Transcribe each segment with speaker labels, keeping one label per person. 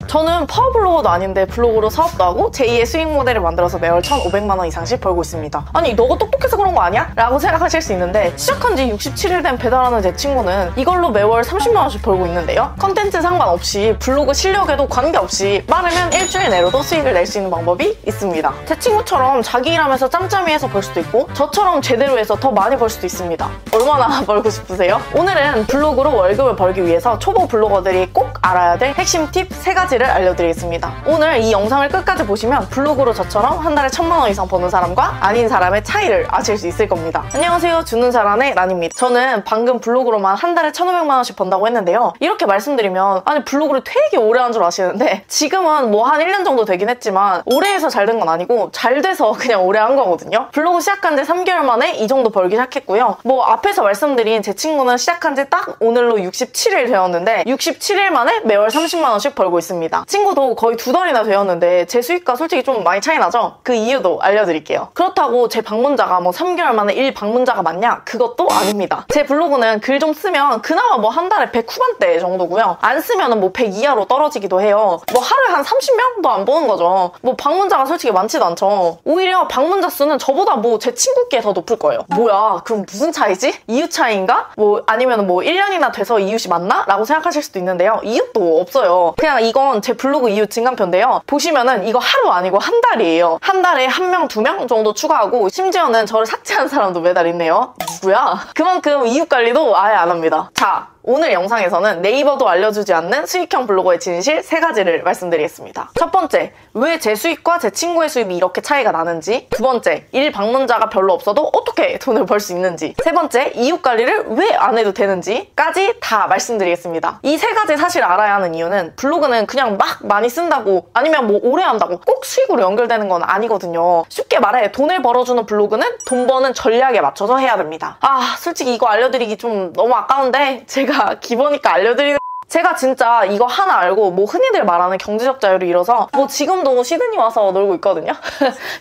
Speaker 1: 저는 파워블로거도 아닌데 블로그로 사업도 하고 제2의 수익 모델을 만들어서 매월 1,500만 원 이상씩 벌고 있습니다. 아니 너가 똑똑해서 그런 거 아니야? 라고 생각하실 수 있는데 시작한 지 67일 된 배달하는 제 친구는 이걸로 매월 30만 원씩 벌고 있는데요. 컨텐츠 상관없이 블로그 실력에도 관계없이 빠르면 일주일 내로도 수익을 낼 수 있는 방법이 있습니다. 제 친구처럼 자기 일하면서 짬짬이 해서 벌 수도 있고 저처럼 제대로 해서 더 많이 벌 수도 있습니다. 얼마나 벌고 싶으세요? 오늘은 블로그로 월급을 벌기 위해서 초보 블로거들이 꼭 알아야 될 핵심 팁 3가지를 알려드리겠습니다. 오늘 이 영상을 끝까지 보시면 블로그로 저처럼 한 달에 1,000만 원 이상 버는 사람과 아닌 사람의 차이를 아실 수 있을 겁니다. 안녕하세요. 주는 사람의 란입니다. 저는 방금 블로그로만 한 달에 1,500만 원씩 번다고 했는데요. 이렇게 말씀드리면 아니 블로그를 되게 오래 한 줄 아시는데 지금은 뭐 한 1년 정도 되긴 했지만 오래 해서 잘 된 건 아니고 잘 돼서 그냥 오래 한 거거든요. 블로그 시작한 지 3개월 만에 이 정도 벌기 시작했고요. 뭐 앞에서 말씀드린 제 친구는 시작한 지 딱 오늘로 67일 되었는데 67일 만에 매월 30만 원씩 벌고 있습니다. 친구도 거의 2달이나 되었는데 제 수익과 솔직히 좀 많이 차이 나죠? 그 이유도 알려드릴게요. 그렇다고 제 방문자가 뭐 3개월 만에 1 방문자가 많냐? 그것도 아닙니다. 제 블로그는 글 좀 쓰면 그나마 뭐 한 달에 100 후반대 정도고요. 안 쓰면은 뭐 100 이하로 떨어지기도 해요. 뭐 하루에 한 30명도 안 보는 거죠. 뭐 방문자가 솔직히 많지도 않죠. 오히려 방문자 수는 저보다 뭐 제 친구께 더 높을 거예요. 뭐야 그럼 무슨 차이지? 이웃 차이인가? 뭐 아니면 뭐 1년이나 돼서 이웃이 많나? 라고 생각하실 수도 있는데요. 이웃도 없어요. 그냥 이건 제 블로그 이웃 증강표인데요. 보시면은 이거 하루 아니고 한 달이에요. 한 달에 1명, 2명 정도 추가하고 심지어는 저를 삭제한 사람도 매달 있네요. 누구야? 그만큼 이웃 관리도 아예 안 합니다. 자, 오늘 영상에서는 네이버도 알려주지 않는 수익형 블로거의 진실 3가지를 말씀드리겠습니다. 첫 번째, 왜 제 수익과 제 친구의 수익이 이렇게 차이가 나는지. 두 번째, 일 방문자가 별로 없어도 어떻게 돈을 벌 수 있는지. 세 번째, 이웃 관리를 왜 안 해도 되는지까지 다 말씀드리겠습니다. 이 3가지 사실 알아야 하는 이유는 블로그는 그냥 막 많이 쓴다고 아니면 뭐 오래 한다고 꼭 수익으로 연결되는 건 아니거든요. 쉽게 말해 돈을 벌어주는 블로그는 돈 버는 전략에 맞춰서 해야 됩니다. 아 솔직히 이거 알려드리기 좀 너무 아까운데 제가 기본이니까 알려드리는 제가 진짜 이거 하나 알고 뭐 흔히들 말하는 경제적 자유를 잃어서 뭐 지금도 시드니 와서 놀고 있거든요.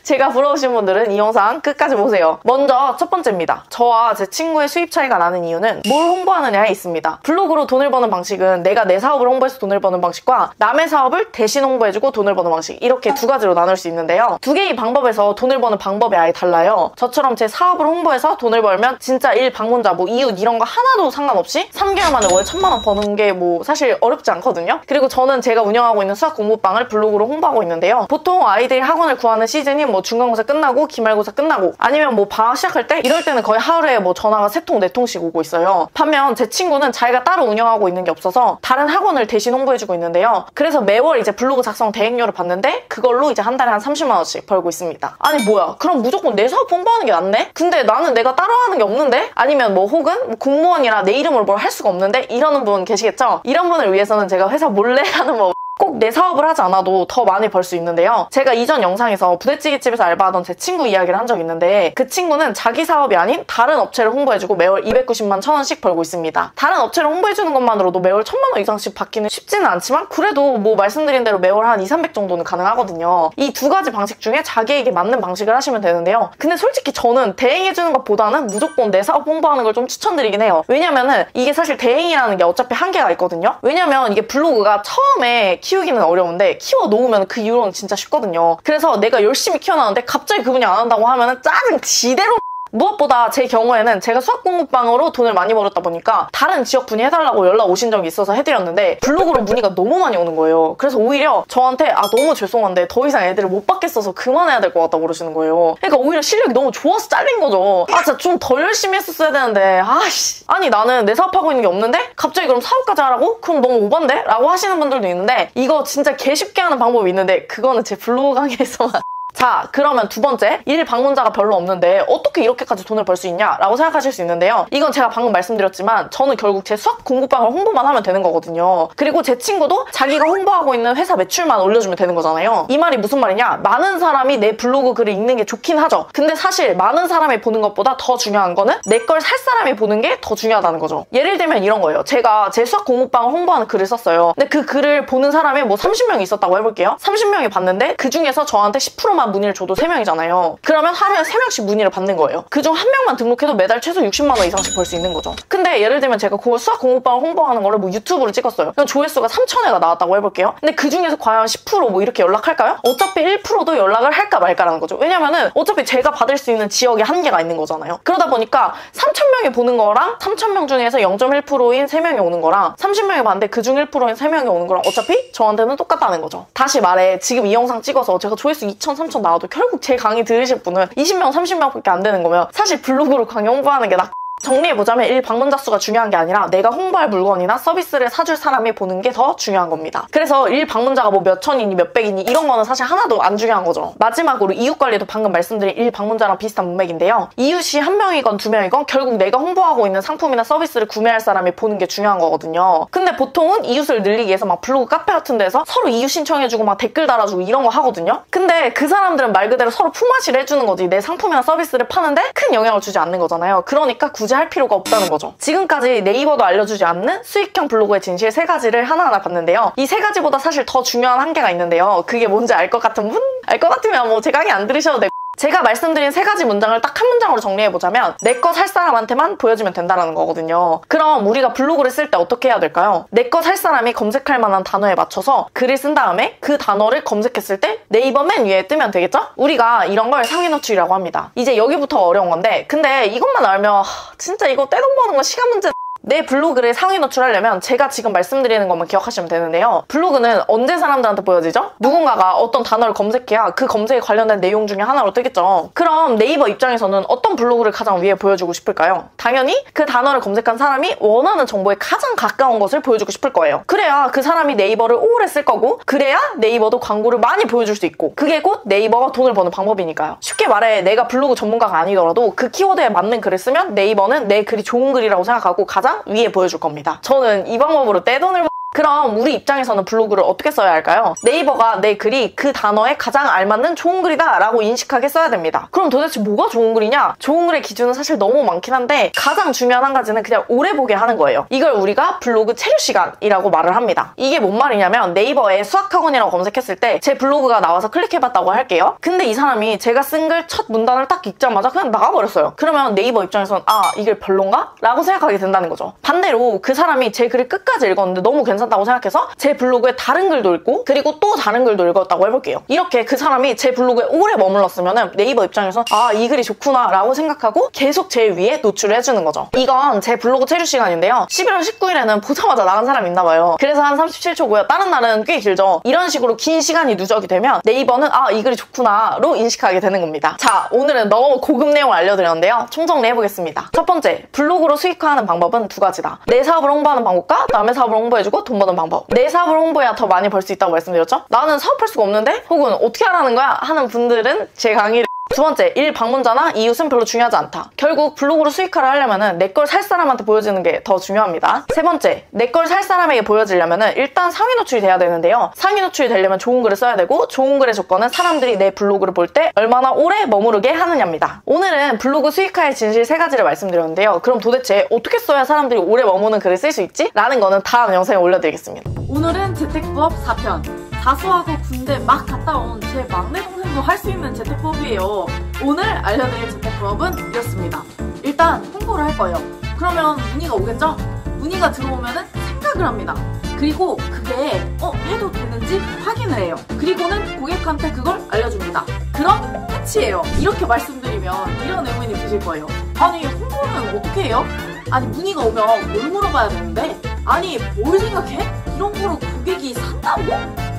Speaker 1: 제가 부러우신 분들은 이 영상 끝까지 보세요. 먼저 첫 번째입니다. 저와 제 친구의 수입 차이가 나는 이유는 뭘 홍보하느냐에 있습니다. 블로그로 돈을 버는 방식은 내가 내 사업을 홍보해서 돈을 버는 방식과 남의 사업을 대신 홍보해주고 돈을 버는 방식, 이렇게 2가지로 나눌 수 있는데요. 2개의 방법에서 돈을 버는 방법이 아예 달라요. 저처럼 제 사업을 홍보해서 돈을 벌면 진짜 일 방문자, 뭐 이웃 이런 거 하나도 상관없이 3개월 만에 월 1,000만 원 버는 게 뭐 사실 어렵지 않거든요. 그리고 저는 제가 운영하고 있는 수학 공부방을 블로그로 홍보하고 있는데요. 보통 아이들이 학원을 구하는 시즌이 뭐 중간고사 끝나고 기말고사 끝나고 아니면 뭐 방학 시작할 때 이럴 때는 거의 하루에 뭐 전화가 3통 4통씩 오고 있어요. 반면 제 친구는 자기가 따로 운영하고 있는 게 없어서 다른 학원을 대신 홍보해주고 있는데요. 그래서 매월 이제 블로그 작성 대행료를 받는데 그걸로 이제 한 달에 한 30만 원씩 벌고 있습니다. 아니 뭐야 그럼 무조건 내 사업 홍보하는 게 낫네? 근데 나는 내가 따로 하는 게 없는데? 아니면 뭐 혹은 뭐 공무원이라 내 이름으로 뭘 할 수가 없는데? 이러는 분 계시겠죠? 이런 분을 위해서는 제가 회사 몰래 하는 법 꼭 내 사업을 하지 않아도 더 많이 벌 수 있는데요. 제가 이전 영상에서 부대찌개집에서 알바하던 제 친구 이야기를 한 적이 있는데 그 친구는 자기 사업이 아닌 다른 업체를 홍보해주고 매월 290만 1,000원씩 벌고 있습니다. 다른 업체를 홍보해주는 것만으로도 매월 1,000만 원 이상씩 받기는 쉽지는 않지만 그래도 뭐 말씀드린 대로 매월 한 200, 300 정도는 가능하거든요. 이 2가지 방식 중에 자기에게 맞는 방식을 하시면 되는데요. 근데 솔직히 저는 대행해주는 것보다는 무조건 내 사업 홍보하는 걸 좀 추천드리긴 해요. 왜냐면은 이게 사실 대행이라는 게 어차피 한계가 있거든요. 왜냐면 이게 블로그가 처음에 키우기는 어려운데 키워놓으면 그 이후로는 진짜 쉽거든요. 그래서 내가 열심히 키워놨는데 갑자기 그분이 안 한다고 하면은 짜증 지대로. 무엇보다 제 경우에는 제가 수학 공부방으로 돈을 많이 벌었다 보니까 다른 지역분이 해달라고 연락 오신 적이 있어서 해드렸는데 블로그로 문의가 너무 많이 오는 거예요. 그래서 오히려 저한테 너무 죄송한데 더 이상 애들을 못 받겠어서 그만해야 될 것 같다고 그러시는 거예요. 그러니까 오히려 실력이 너무 좋아서 잘린 거죠. 진짜 좀 덜 열심히 했었어야 되는데 아니 나는 내 사업하고 있는 게 없는데 갑자기 그럼 사업까지 하라고? 그럼 너무 오반데? 라고 하시는 분들도 있는데 이거 진짜 개쉽게 하는 방법이 있는데 그거는 제 블로그 강의에서만 자, 그러면 두 번째, 일 방문자가 별로 없는데 어떻게 이렇게까지 돈을 벌 수 있냐? 라고 생각하실 수 있는데요. 이건 제가 방금 말씀드렸지만 저는 결국 제 수학 공부방을 홍보만 하면 되는 거거든요. 그리고 제 친구도 자기가 홍보하고 있는 회사 매출만 올려주면 되는 거잖아요. 이 말이 무슨 말이냐? 많은 사람이 내 블로그 글을 읽는 게 좋긴 하죠. 근데 사실 많은 사람이 보는 것보다 더 중요한 거는 내 걸 살 사람이 보는 게 더 중요하다는 거죠. 예를 들면 이런 거예요. 제가 제 수학 공부방을 홍보하는 글을 썼어요. 근데 그 글을 보는 사람이 뭐 30명이 있었다고 해볼게요. 30명이 봤는데 그 중에서 저한테 10%만 3명만 문의를 줘도 3명이잖아요. 그러면 하루에 3명씩 문의를 받는 거예요. 그중 한 명만 등록해도 매달 최소 60만 원 이상씩 벌 수 있는 거죠. 근데 예를 들면 제가 그걸 수학 공부방을 홍보하는 거를 뭐 유튜브로 찍었어요. 그럼 조회수가 3,000회가 나왔다고 해볼게요. 근데 그 중에서 과연 10% 이렇게 연락할까요? 어차피 1%도 연락을 할까 말까라는 거죠. 왜냐면은 어차피 제가 받을 수 있는 지역에 한계가 있는 거잖아요. 그러다 보니까 3,000명이 보는 거랑 3,000명 중에서 0.1%인 3명이 오는 거랑 30명이 봤는데 그중 1%인 3명이 오는 거랑 어차피 저한테는 똑같다는 거죠. 다시 말해, 지금 이 영상 찍어서 제가 조회수 2,000, 3,000 나와도 결국 제 강의 들으실 분은 20명, 30명밖에 안 되는 거면 사실 블로그로 강의 홍보하는 게 정리해보자면 1. 방문자 수가 중요한 게 아니라 내가 홍보할 물건이나 서비스를 사줄 사람이 보는 게 더 중요한 겁니다. 그래서 1. 방문자가 뭐 몇 천이니 몇 백이니 이런 거는 사실 하나도 안 중요한 거죠. 마지막으로 이웃관리도 방금 말씀드린 1. 방문자랑 비슷한 문맥인데요. 이웃이 1명이건 2명이건 결국 내가 홍보하고 있는 상품이나 서비스를 구매할 사람이 보는 게 중요한 거거든요. 근데 보통은 이웃을 늘리기 위해서 막 블로그 카페 같은 데서 서로 이웃 신청해주고 막 댓글 달아주고 이런 거 하거든요. 근데 그 사람들은 말 그대로 서로 품앗이를 해주는 거지 내 상품이나 서비스를 파는데 큰 영향을 주지 않는 거잖아요. 그러니까 굳이 할 필요가 없다는 거죠. 지금까지 네이버도 알려주지 않는 수익형 블로그의 진실 3가지를 하나하나 봤는데요. 이 3가지보다 사실 더 중요한 한계가 있는데요. 그게 뭔지 알 것 같은 분? 알 것 같으면 뭐 제 강의 안 들으셔도 되고 제가 말씀드린 3가지 문장을 딱 한 문장으로 정리해보자면 내 거 살 사람한테만 보여주면 된다는 거거든요. 그럼 우리가 블로그를 쓸 때 어떻게 해야 될까요? 내 거 살 사람이 검색할 만한 단어에 맞춰서 글을 쓴 다음에 그 단어를 검색했을 때 네이버 맨 위에 뜨면 되겠죠? 우리가 이런 걸 상위 노출이라고 합니다. 이제 여기부터 어려운 건데 근데 이것만 알면 진짜 이거 떼돈 버는 거 시간 문제. 내 블로그를 상위 노출하려면 제가 지금 말씀드리는 것만 기억하시면 되는데요. 블로그는 언제 사람들한테 보여지죠? 누군가가 어떤 단어를 검색해야 그 검색에 관련된 내용 중에 하나로 뜨겠죠. 그럼 네이버 입장에서는 어떤 블로그를 가장 위에 보여주고 싶을까요? 당연히 그 단어를 검색한 사람이 원하는 정보에 가장 가까운 것을 보여주고 싶을 거예요. 그래야 그 사람이 네이버를 오래 쓸 거고 그래야 네이버도 광고를 많이 보여줄 수 있고 그게 곧 네이버가 돈을 버는 방법이니까요. 쉽게 말해 내가 블로그 전문가가 아니더라도 그 키워드에 맞는 글을 쓰면 네이버는 내 글이 좋은 글이라고 생각하고 가장 위에 보여줄 겁니다. 저는 이 방법으로 떼돈을 그럼 우리 입장에서는 블로그를 어떻게 써야 할까요? 네이버가 내 글이 그 단어에 가장 알맞는 좋은 글이다 라고 인식하게 써야 됩니다. 그럼 도대체 뭐가 좋은 글이냐? 좋은 글의 기준은 사실 너무 많긴 한데 가장 중요한 한 가지는 그냥 오래 보게 하는 거예요. 이걸 우리가 블로그 체류 시간이라고 말을 합니다. 이게 뭔 말이냐면 네이버에 수학학원이라고 검색했을 때 제 블로그가 나와서 클릭해봤다고 할게요. 근데 이 사람이 제가 쓴 글 첫 문단을 딱 읽자마자 그냥 나가버렸어요. 그러면 네이버 입장에서는 아 이게 별론가? 라고 생각하게 된다는 거죠. 반대로 그 사람이 제 글을 끝까지 읽었는데 너무 괜찮다고 생각해서 제 블로그에 다른 글도 읽고 그리고 또 다른 글도 읽었다고 해볼게요. 이렇게 그 사람이 제 블로그에 오래 머물렀으면 네이버 입장에서 아 이 글이 좋구나 라고 생각하고 계속 제 위에 노출을 해주는 거죠. 이건 제 블로그 체류 시간인데요. 11월 19일에는 보자마자 나간 사람이 있나봐요. 그래서 한 37초고요. 다른 날은 꽤 길죠. 이런 식으로 긴 시간이 누적이 되면 네이버는 아 이 글이 좋구나로 인식하게 되는 겁니다. 자, 오늘은 너무 고급 내용을 알려드렸는데요. 총정리 해보겠습니다. 첫 번째, 블로그로 수익화하는 방법은 2가지다. 내 사업을 홍보하는 방법과 남의 사업을 홍보해주고 돈 버는 방법. 내 사업을 홍보해야 더 많이 벌 수 있다고 말씀드렸죠? 나는 사업할 수가 없는데? 혹은 어떻게 하라는 거야? 하는 분들은 제 강의를 2번째, 1. 방문자나 이웃은 별로 중요하지 않다. 결국 블로그로 수익화를 하려면은 내 걸 살 사람한테 보여주는 게 더 중요합니다. 3번째, 내 걸 살 사람에게 보여주려면은 일단 상위 노출이 돼야 되는데요. 상위 노출이 되려면 좋은 글을 써야 되고 좋은 글의 조건은 사람들이 내 블로그를 볼 때 얼마나 오래 머무르게 하느냐입니다. 오늘은 블로그 수익화의 진실 3가지를 말씀드렸는데요. 그럼 도대체 어떻게 써야 사람들이 오래 머무는 글을 쓸 수 있지? 라는 거는 다음 영상에 올려드리겠습니다. 오늘은 재택부업 4편. 다수하고 군대 막 갔다 온 제 막내 동생도 할 수 있는 재택부업이에요. 오늘 알려드릴 재택부업은 이렇습니다. 일단 홍보를 할 거예요. 그러면 문의가 오겠죠? 문의가 들어오면은 생각을 합니다. 그리고 그게 해도 되는지 확인을 해요. 그리고는 고객한테 그걸 알려줍니다. 그럼 끝이에요. 이렇게 말씀드리면 이런 의문이 드실 거예요. 아니 홍보는 어떻게 해요? 아니 문의가 오면 뭘 물어봐야 되는데? 아니 뭘 생각해? 이런 거로 고객이 산다고?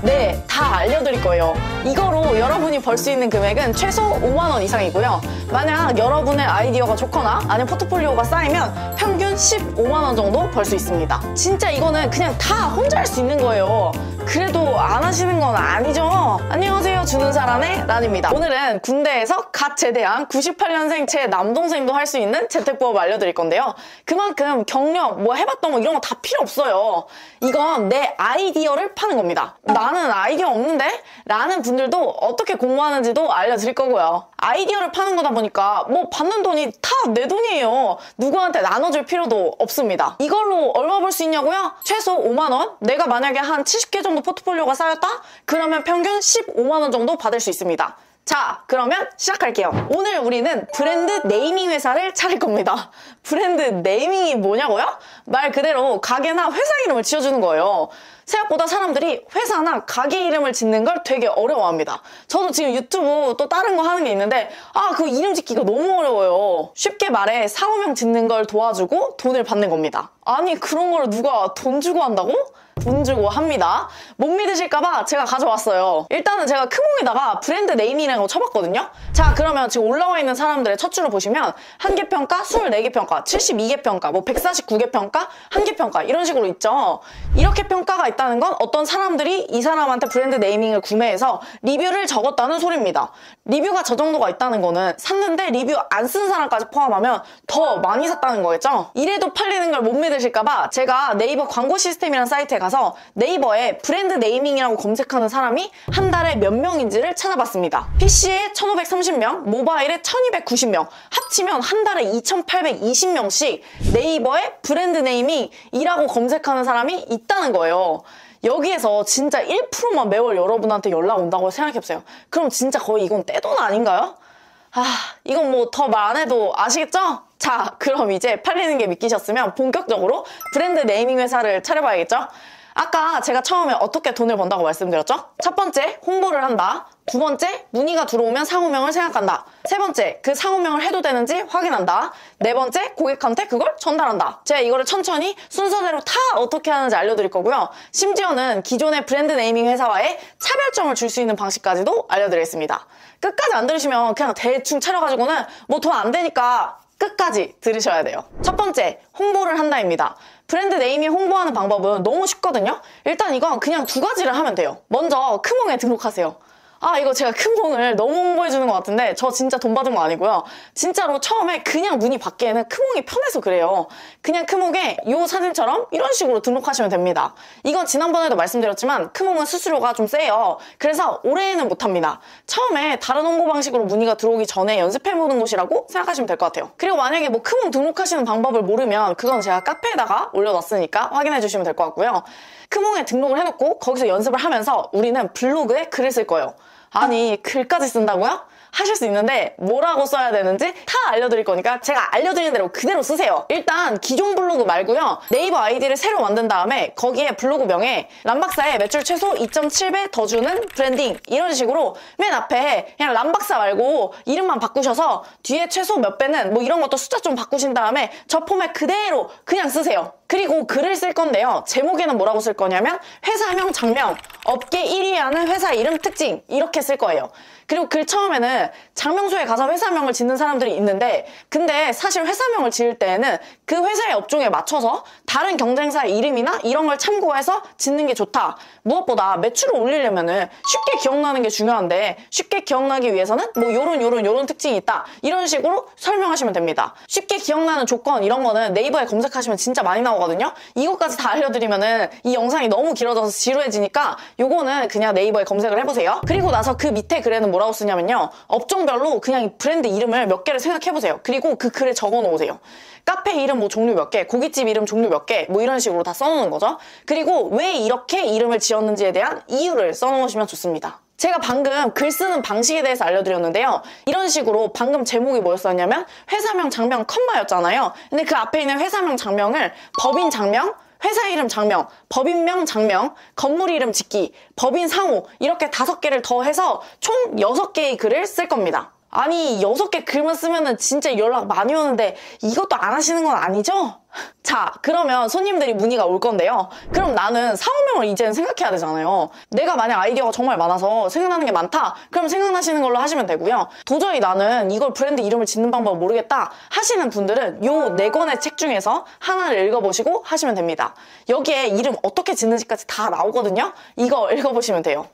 Speaker 1: 네, 다 알려드릴 거예요. 이거로 여러분이 벌 수 있는 금액은 최소 5만 원 이상이고요. 만약 여러분의 아이디어가 좋거나 아니면 포트폴리오가 쌓이면 평균 15만 원 정도 벌 수 있습니다. 진짜 이거는 그냥 다 혼자 할 수 있는 거예요. 그래도 안 하시는 건 아니죠? 안녕하세요, 주는 사람의 란입니다. 오늘은 군대에서 갓 제대한 98년생 제 남동생도 할 수 있는 재택부업 알려드릴 건데요. 그만큼 경력, 뭐 해봤던 거 이런 거 다 필요 없어요. 이건 내 아이디어를 파는 겁니다. 나는 아이디어 없는데? 라는 분들도 어떻게 공부하는지도 알려드릴 거고요. 아이디어를 파는 거다 보니까 뭐 받는 돈이 다 내 돈이에요. 누구한테 나눠줄 필요도 없습니다. 이걸로 얼마 벌 수 있냐고요? 최소 5만 원? 내가 만약에 한 70개 정도 포트폴리오가 쌓였다? 그러면 평균 15만 원 정도 받을 수 있습니다. 자, 그러면 시작할게요. 오늘 우리는 브랜드 네이밍 회사를 차릴 겁니다. 브랜드 네이밍이 뭐냐고요? 말 그대로 가게나 회사 이름을 지어주는 거예요. 생각보다 사람들이 회사나 가게 이름을 짓는 걸 되게 어려워합니다. 저도 지금 유튜브 또 다른 거 하는 게 있는데 그 이름 짓기가 너무 어려워요. 쉽게 말해 사무명 짓는 걸 도와주고 돈을 받는 겁니다. 아니 그런 걸 누가 돈 주고 한다고? 돈 주고 합니다. 못 믿으실까봐 제가 가져왔어요. 일단은 제가 크몽에다가 브랜드 네이밍이라는 거 쳐봤거든요. 자, 그러면 지금 올라와 있는 사람들의 첫 줄을 보시면 1개 평가, 24개 평가, 72개 평가, 149개 평가, 1개 평가 이런 식으로 있죠. 이렇게 평가가 있다는 건 어떤 사람들이 이 사람한테 브랜드 네이밍을 구매해서 리뷰를 적었다는 소리입니다. 리뷰가 저 정도가 있다는 거는 샀는데 리뷰 안 쓴 사람까지 포함하면 더 많이 샀다는 거겠죠? 이래도 팔리는 걸 못 믿으실까봐 제가 네이버 광고 시스템이라는 사이트에 가서 네이버에 브랜드 네이밍이라고 검색하는 사람이 한 달에 몇 명인지를 찾아봤습니다. PC에 1530명, 모바일에 1290명, 합치면 한 달에 2820명씩 네이버에 브랜드 네이밍이라고 검색하는 사람이 있다는 거예요. 여기에서 진짜 1%만 매월 여러분한테 연락 온다고 생각해보세요. 그럼 진짜 거의 이건 떼돈 아닌가요? 이건 뭐 더 말 안 해도 아시겠죠? 자, 그럼 이제 팔리는 게 믿기셨으면 본격적으로 브랜드 네이밍 회사를 차려봐야겠죠? 아까 제가 처음에 어떻게 돈을 번다고 말씀드렸죠? 첫 번째, 홍보를 한다. 두 번째, 문의가 들어오면 상호명을 생각한다. 세 번째, 그 상호명을 해도 되는지 확인한다. 네 번째, 고객한테 그걸 전달한다. 제가 이거를 천천히 순서대로 다 어떻게 하는지 알려드릴 거고요. 심지어는 기존의 브랜드 네이밍 회사와의 차별점을 줄 수 있는 방식까지도 알려드리겠습니다. 끝까지 안 들으시면 그냥 대충 차려가지고는 뭐 돈 안 되니까 끝까지 들으셔야 돼요. 첫 번째, 홍보를 한다입니다. 브랜드 네이밍 홍보하는 방법은 너무 쉽거든요. 일단 이건 그냥 두 가지를 하면 돼요. 먼저 크몽에 등록하세요. 이거 제가 크몽을 너무 홍보해주는 것 같은데 저 진짜 돈 받은 거 아니고요. 진짜로 처음에 그냥 문의 받기에는 크몽이 편해서 그래요. 그냥 크몽에 이 사진처럼 이런 식으로 등록하시면 됩니다. 이건 지난번에도 말씀드렸지만 크몽은 수수료가 좀 세요. 그래서 올해는 못합니다. 처음에 다른 홍보 방식으로 문의가 들어오기 전에 연습해보는 곳이라고 생각하시면 될 것 같아요. 그리고 만약에 뭐 크몽 등록하시는 방법을 모르면 그건 제가 카페에다가 올려놨으니까 확인해 주시면 될 것 같고요. 크몽에 등록을 해놓고 거기서 연습을 하면서 우리는 블로그에 글을 쓸 거예요. 아니, 글까지 쓴다고요? 하실 수 있는데 뭐라고 써야 되는지 다 알려드릴 거니까 제가 알려드리는 대로 그대로 쓰세요. 일단 기존 블로그 말고요. 네이버 아이디를 새로 만든 다음에 거기에 블로그명에 람박사의 매출 최소 2.7배 더 주는 브랜딩 이런 식으로 맨 앞에 그냥 람박사 말고 이름만 바꾸셔서 뒤에 최소 몇 배는 뭐 이런 것도 숫자 좀 바꾸신 다음에 저 포맷 그대로 그냥 쓰세요. 그리고 글을 쓸 건데요. 제목에는 뭐라고 쓸 거냐면 회사명, 장명, 업계 1위 하는 회사 이름, 특징 이렇게 쓸 거예요. 그리고 글 처음에는 장명소에 가서 회사명을 짓는 사람들이 있는데 근데 사실 회사명을 지을 때에는 그 회사의 업종에 맞춰서 다른 경쟁사의 이름이나 이런 걸 참고해서 짓는 게 좋다. 무엇보다 매출을 올리려면은 쉽게 기억나는 게 중요한데 쉽게 기억나기 위해서는 뭐 요런 특징이 있다. 이런 식으로 설명하시면 됩니다. 쉽게 기억나는 조건 이런 거는 네이버에 검색하시면 진짜 많이 나오거든요. 이것까지 다 알려드리면은 이 영상이 너무 길어져서 지루해지니까 요거는 그냥 네이버에 검색을 해보세요. 그리고 나서 그 밑에 글에는 뭐라고 쓰냐면요. 업종별로 그냥 이 브랜드 이름을 몇 개를 생각해보세요. 그리고 그 글에 적어놓으세요. 카페 이름 뭐 종류 몇 개, 고깃집 이름 종류 몇 개, 뭐 이런 식으로 다 써놓는 거죠. 그리고 왜 이렇게 이름을 지었는지에 대한 이유를 써놓으시면 좋습니다. 제가 방금 글 쓰는 방식에 대해서 알려드렸는데요. 이런 식으로 방금 제목이 뭐였었냐면 회사명, 장명, 컴마였잖아요. 근데 그 앞에 있는 회사명, 장명을 법인 장명, 회사 이름 장명, 법인명 장명, 건물 이름 짓기, 법인 상호 이렇게 5개를 더해서 총 6개의 글을 쓸 겁니다. 아니 6개 글만 쓰면은 진짜 연락 많이 오는데 이것도 안 하시는 건 아니죠? 자, 그러면 손님들이 문의가 올 건데요. 그럼 나는 상호명을 이제는 생각해야 되잖아요. 내가 만약 아이디어가 정말 많아서 생각나는 게 많다? 그럼 생각나시는 걸로 하시면 되고요. 도저히 나는 이걸 브랜드 이름을 짓는 방법을 모르겠다 하시는 분들은 요 4권의 책 중에서 하나를 읽어보시고 하시면 됩니다. 여기에 이름 어떻게 짓는지까지 다 나오거든요. 이거 읽어보시면 돼요.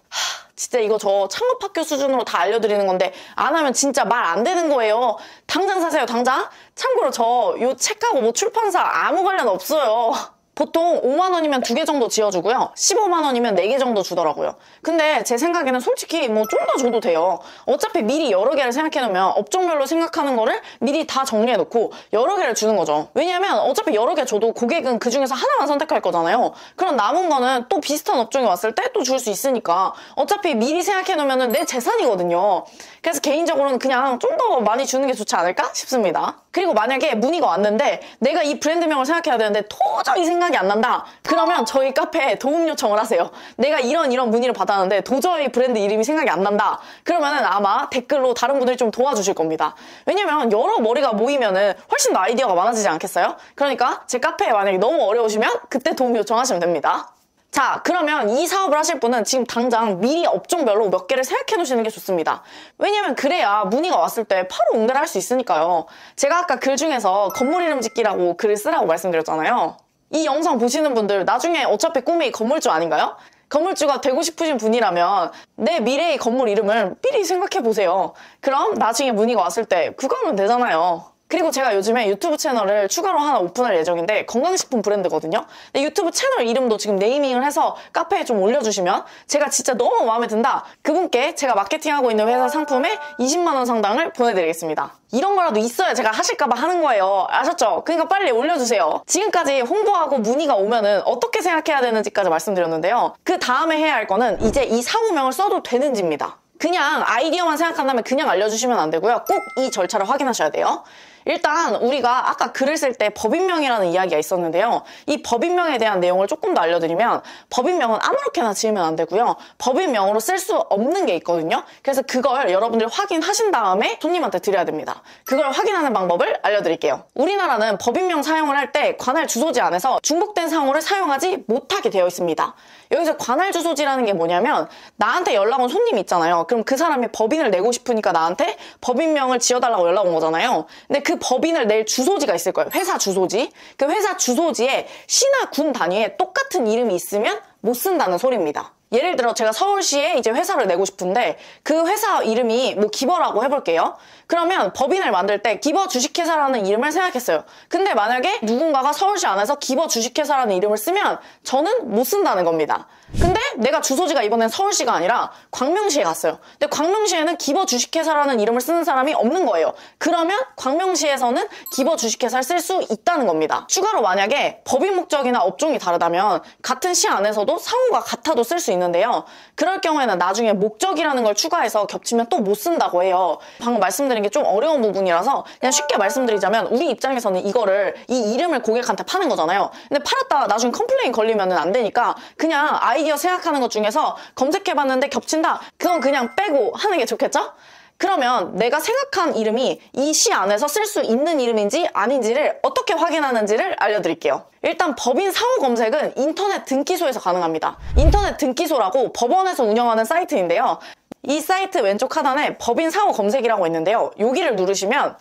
Speaker 1: 진짜 이거 저 창업학교 수준으로 다 알려드리는 건데 안 하면 진짜 말 안 되는 거예요. 당장 사세요, 당장. 참고로 저 요 책하고 뭐 출판사 아무 관련 없어요. 보통 5만 원이면 2개 정도 지어주고요. 15만 원이면 4개 정도 주더라고요. 근데 제 생각에는 솔직히 뭐 좀 더 줘도 돼요. 어차피 미리 여러 개를 생각해놓으면 업종별로 생각하는 거를 미리 다 정리해놓고 여러 개를 주는 거죠. 왜냐면 어차피 여러 개 줘도 고객은 그 중에서 하나만 선택할 거잖아요. 그럼 남은 거는 또 비슷한 업종이 왔을 때 또 줄 수 있으니까 어차피 미리 생각해놓으면 내 재산이거든요. 그래서 개인적으로는 그냥 좀 더 많이 주는 게 좋지 않을까 싶습니다. 그리고 만약에 문의가 왔는데 내가 이 브랜드명을 생각해야 되는데 도저히 생각이 안 난다. 그러면 저희 카페에 도움 요청을 하세요. 내가 이런 문의를 받았는데 도저히 브랜드 이름이 생각이 안 난다. 그러면은 아마 댓글로 다른 분들이 좀 도와주실 겁니다. 왜냐면 여러 머리가 모이면은 훨씬 더 아이디어가 많아지지 않겠어요? 그러니까 제 카페에 만약에 너무 어려우시면 그때 도움 요청하시면 됩니다. 자, 그러면 이 사업을 하실 분은 지금 당장 미리 업종별로 몇 개를 생각해 놓으시는 게 좋습니다. 왜냐면 그래야 문의가 왔을 때 바로 응대를 할 수 있으니까요. 제가 아까 글 중에서 건물 이름 짓기라고 글을 쓰라고 말씀드렸잖아요. 이 영상 보시는 분들 나중에 어차피 꿈이 건물주 아닌가요? 건물주가 되고 싶으신 분이라면 내 미래의 건물 이름을 미리 생각해 보세요. 그럼 나중에 문의가 왔을 때 그거 하면 되잖아요. 그리고 제가 요즘에 유튜브 채널을 추가로 하나 오픈할 예정인데 건강식품 브랜드거든요. 근데 유튜브 채널 이름도 지금 네이밍을 해서 카페에 좀 올려주시면 제가 진짜 너무 마음에 든다. 그분께 제가 마케팅하고 있는 회사 상품에 20만 원 상당을 보내드리겠습니다. 이런 거라도 있어야 제가 하실까봐 하는 거예요. 아셨죠? 그러니까 빨리 올려주세요. 지금까지 홍보하고 문의가 오면은 어떻게 생각해야 되는지까지 말씀드렸는데요. 그 다음에 해야 할 거는 이제 이 사무명을 써도 되는지입니다. 그냥 아이디어만 생각한다면 그냥 알려주시면 안 되고요. 꼭 이 절차를 확인하셔야 돼요. 일단 우리가 아까 글을 쓸 때 법인명이라는 이야기가 있었는데요. 이 법인명에 대한 내용을 조금 더 알려드리면 법인명은 아무렇게나 지으면 안 되고요. 법인명으로 쓸 수 없는 게 있거든요. 그래서 그걸 여러분들이 확인하신 다음에 손님한테 드려야 됩니다. 그걸 확인하는 방법을 알려드릴게요. 우리나라는 법인명 사용을 할 때 관할 주소지 안에서 중복된 상호를 사용하지 못하게 되어 있습니다. 여기서 관할 주소지라는 게 뭐냐면 나한테 연락 온 손님이 있잖아요. 그럼 그 사람이 법인을 내고 싶으니까 나한테 법인명을 지어달라고 연락 온 거잖아요. 근데 그 법인을 낼 주소지가 있을 거예요. 회사 주소지. 그 회사 주소지에 시나 군 단위에 똑같은 이름이 있으면 못 쓴다는 소리입니다. 예를 들어 제가 서울시에 이제 회사를 내고 싶은데 그 회사 이름이 뭐 기버라고 해볼게요. 그러면 법인을 만들 때 기버 주식회사라는 이름을 생각했어요. 근데 만약에 누군가가 서울시 안에서 기버 주식회사라는 이름을 쓰면 저는 못 쓴다는 겁니다. 근데 내가 주소지가 이번엔 서울시가 아니라 광명시에 갔어요. 근데 광명시에는 기버 주식회사라는 이름을 쓰는 사람이 없는 거예요. 그러면 광명시에서는 기버 주식회사를 쓸 수 있다는 겁니다. 추가로 만약에 법인 목적이나 업종이 다르다면 같은 시 안에서도 상호가 같아도 쓸 수 있는데요. 그럴 경우에는 나중에 목적이라는 걸 추가해서 겹치면 또 못 쓴다고 해요. 방금 말씀드린 게 좀 어려운 부분이라서 그냥 쉽게 말씀드리자면 우리 입장에서는 이 이름을 고객한테 파는 거잖아요. 근데 팔았다가 나중에 컴플레인 걸리면 안 되니까 그냥 아이디어 생각하는 것 중에서 검색해봤는데 겹친다? 그건 그냥 빼고 하는 게 좋겠죠? 그러면 내가 생각한 이름이 이 시 안에서 쓸 수 있는 이름인지 아닌지를 어떻게 확인하는지를 알려드릴게요. 일단 법인 상호 검색은 인터넷 등기소에서 가능합니다. 인터넷 등기소라고 법원에서 운영하는 사이트인데요. 이 사이트 왼쪽 하단에 법인 상호 검색이라고 있는데요. 여기를 누르시면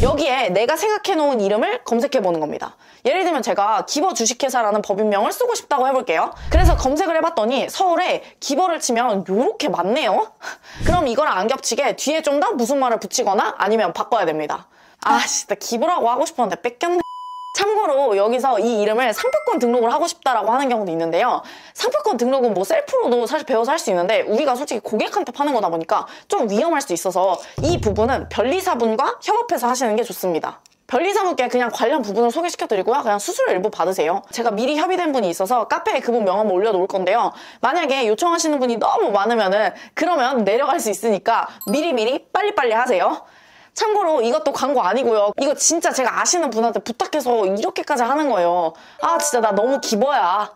Speaker 1: 여기에 내가 생각해놓은 이름을 검색해보는 겁니다. 예를 들면 제가 기버 주식회사라는 법인명을 쓰고 싶다고 해볼게요. 그래서 검색을 해봤더니 서울에 기버를 치면 요렇게 많네요. 그럼 이거랑 안 겹치게 뒤에 좀 더 무슨 말을 붙이거나 아니면 바꿔야 됩니다. 아 진짜 기버라고 하고 싶었는데 뺏겼네. 참고로 여기서 이 이름을 상표권 등록을 하고 싶다라고 하는 경우도 있는데요. 상표권 등록은 뭐 셀프로도 사실 배워서 할 수 있는데 우리가 솔직히 고객한테 파는 거다 보니까 좀 위험할 수도 있어서 이 부분은 변리사분과 협업해서 하시는 게 좋습니다. 변리사분께 그냥 관련 부분을 소개시켜드리고요. 그냥 수수료 일부 받으세요. 제가 미리 협의된 분이 있어서 카페에 그분 명함을 올려놓을 건데요. 만약에 요청하시는 분이 너무 많으면은 그러면 내려갈 수 있으니까 미리미리 빨리빨리 하세요. 참고로 이것도 광고 아니고요. 이거 진짜 제가 아시는 분한테 부탁해서 이렇게까지 하는 거예요. 아 진짜 나 너무 기버야.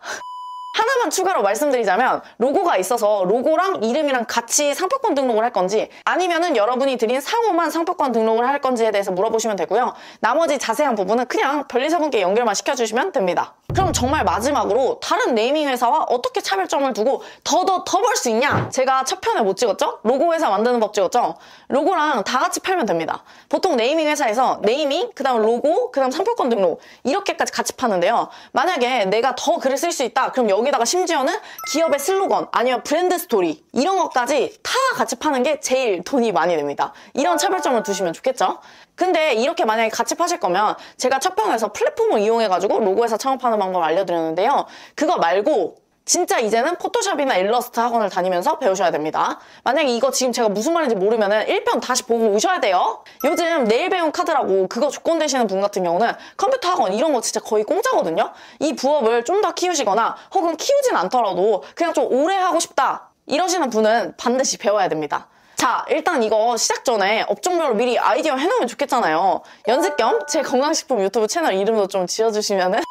Speaker 1: 하나만 추가로 말씀드리자면 로고가 있어서 로고랑 이름이랑 같이 상표권 등록을 할 건지 아니면은 여러분이 드린 상호만 상표권 등록을 할 건지에 대해서 물어보시면 되고요. 나머지 자세한 부분은 그냥 변리사분께 연결만 시켜주시면 됩니다. 그럼 정말 마지막으로 다른 네이밍 회사와 어떻게 차별점을 두고 더 벌 수 있냐? 제가 첫 편에 못 찍었죠? 로고 회사 만드는 법 찍었죠? 로고랑 다 같이 팔면 됩니다. 보통 네이밍 회사에서 네이밍, 그 다음 로고, 그 다음 상표권 등록 이렇게까지 같이 파는데요. 만약에 내가 더 글을 쓸 수 있다 그럼 여기다가 심지어는 기업의 슬로건 아니면 브랜드 스토리 이런 것까지 다 같이 파는 게 제일 돈이 많이 됩니다. 이런 차별점을 두시면 좋겠죠? 근데 이렇게 만약에 같이 파실 거면 제가 첫 편에서 플랫폼을 이용해가지고 로고 회사 창업하는 방법 알려드렸는데요. 그거 말고 진짜 이제는 포토샵이나 일러스트 학원을 다니면서 배우셔야 됩니다. 만약에 이거 지금 제가 무슨 말인지 모르면은 1편 다시 보고 오셔야 돼요. 요즘 내일 배움 카드라고 그거 조건 되시는 분 같은 경우는 컴퓨터 학원 이런 거 진짜 거의 공짜거든요. 이 부업을 좀 더 키우시거나 혹은 키우진 않더라도 그냥 좀 오래 하고 싶다 이러시는 분은 반드시 배워야 됩니다. 자, 일단 이거 시작 전에 업종별로 미리 아이디어 해놓으면 좋겠잖아요. 연습 겸 제 건강식품 유튜브 채널 이름도 좀 지어주시면은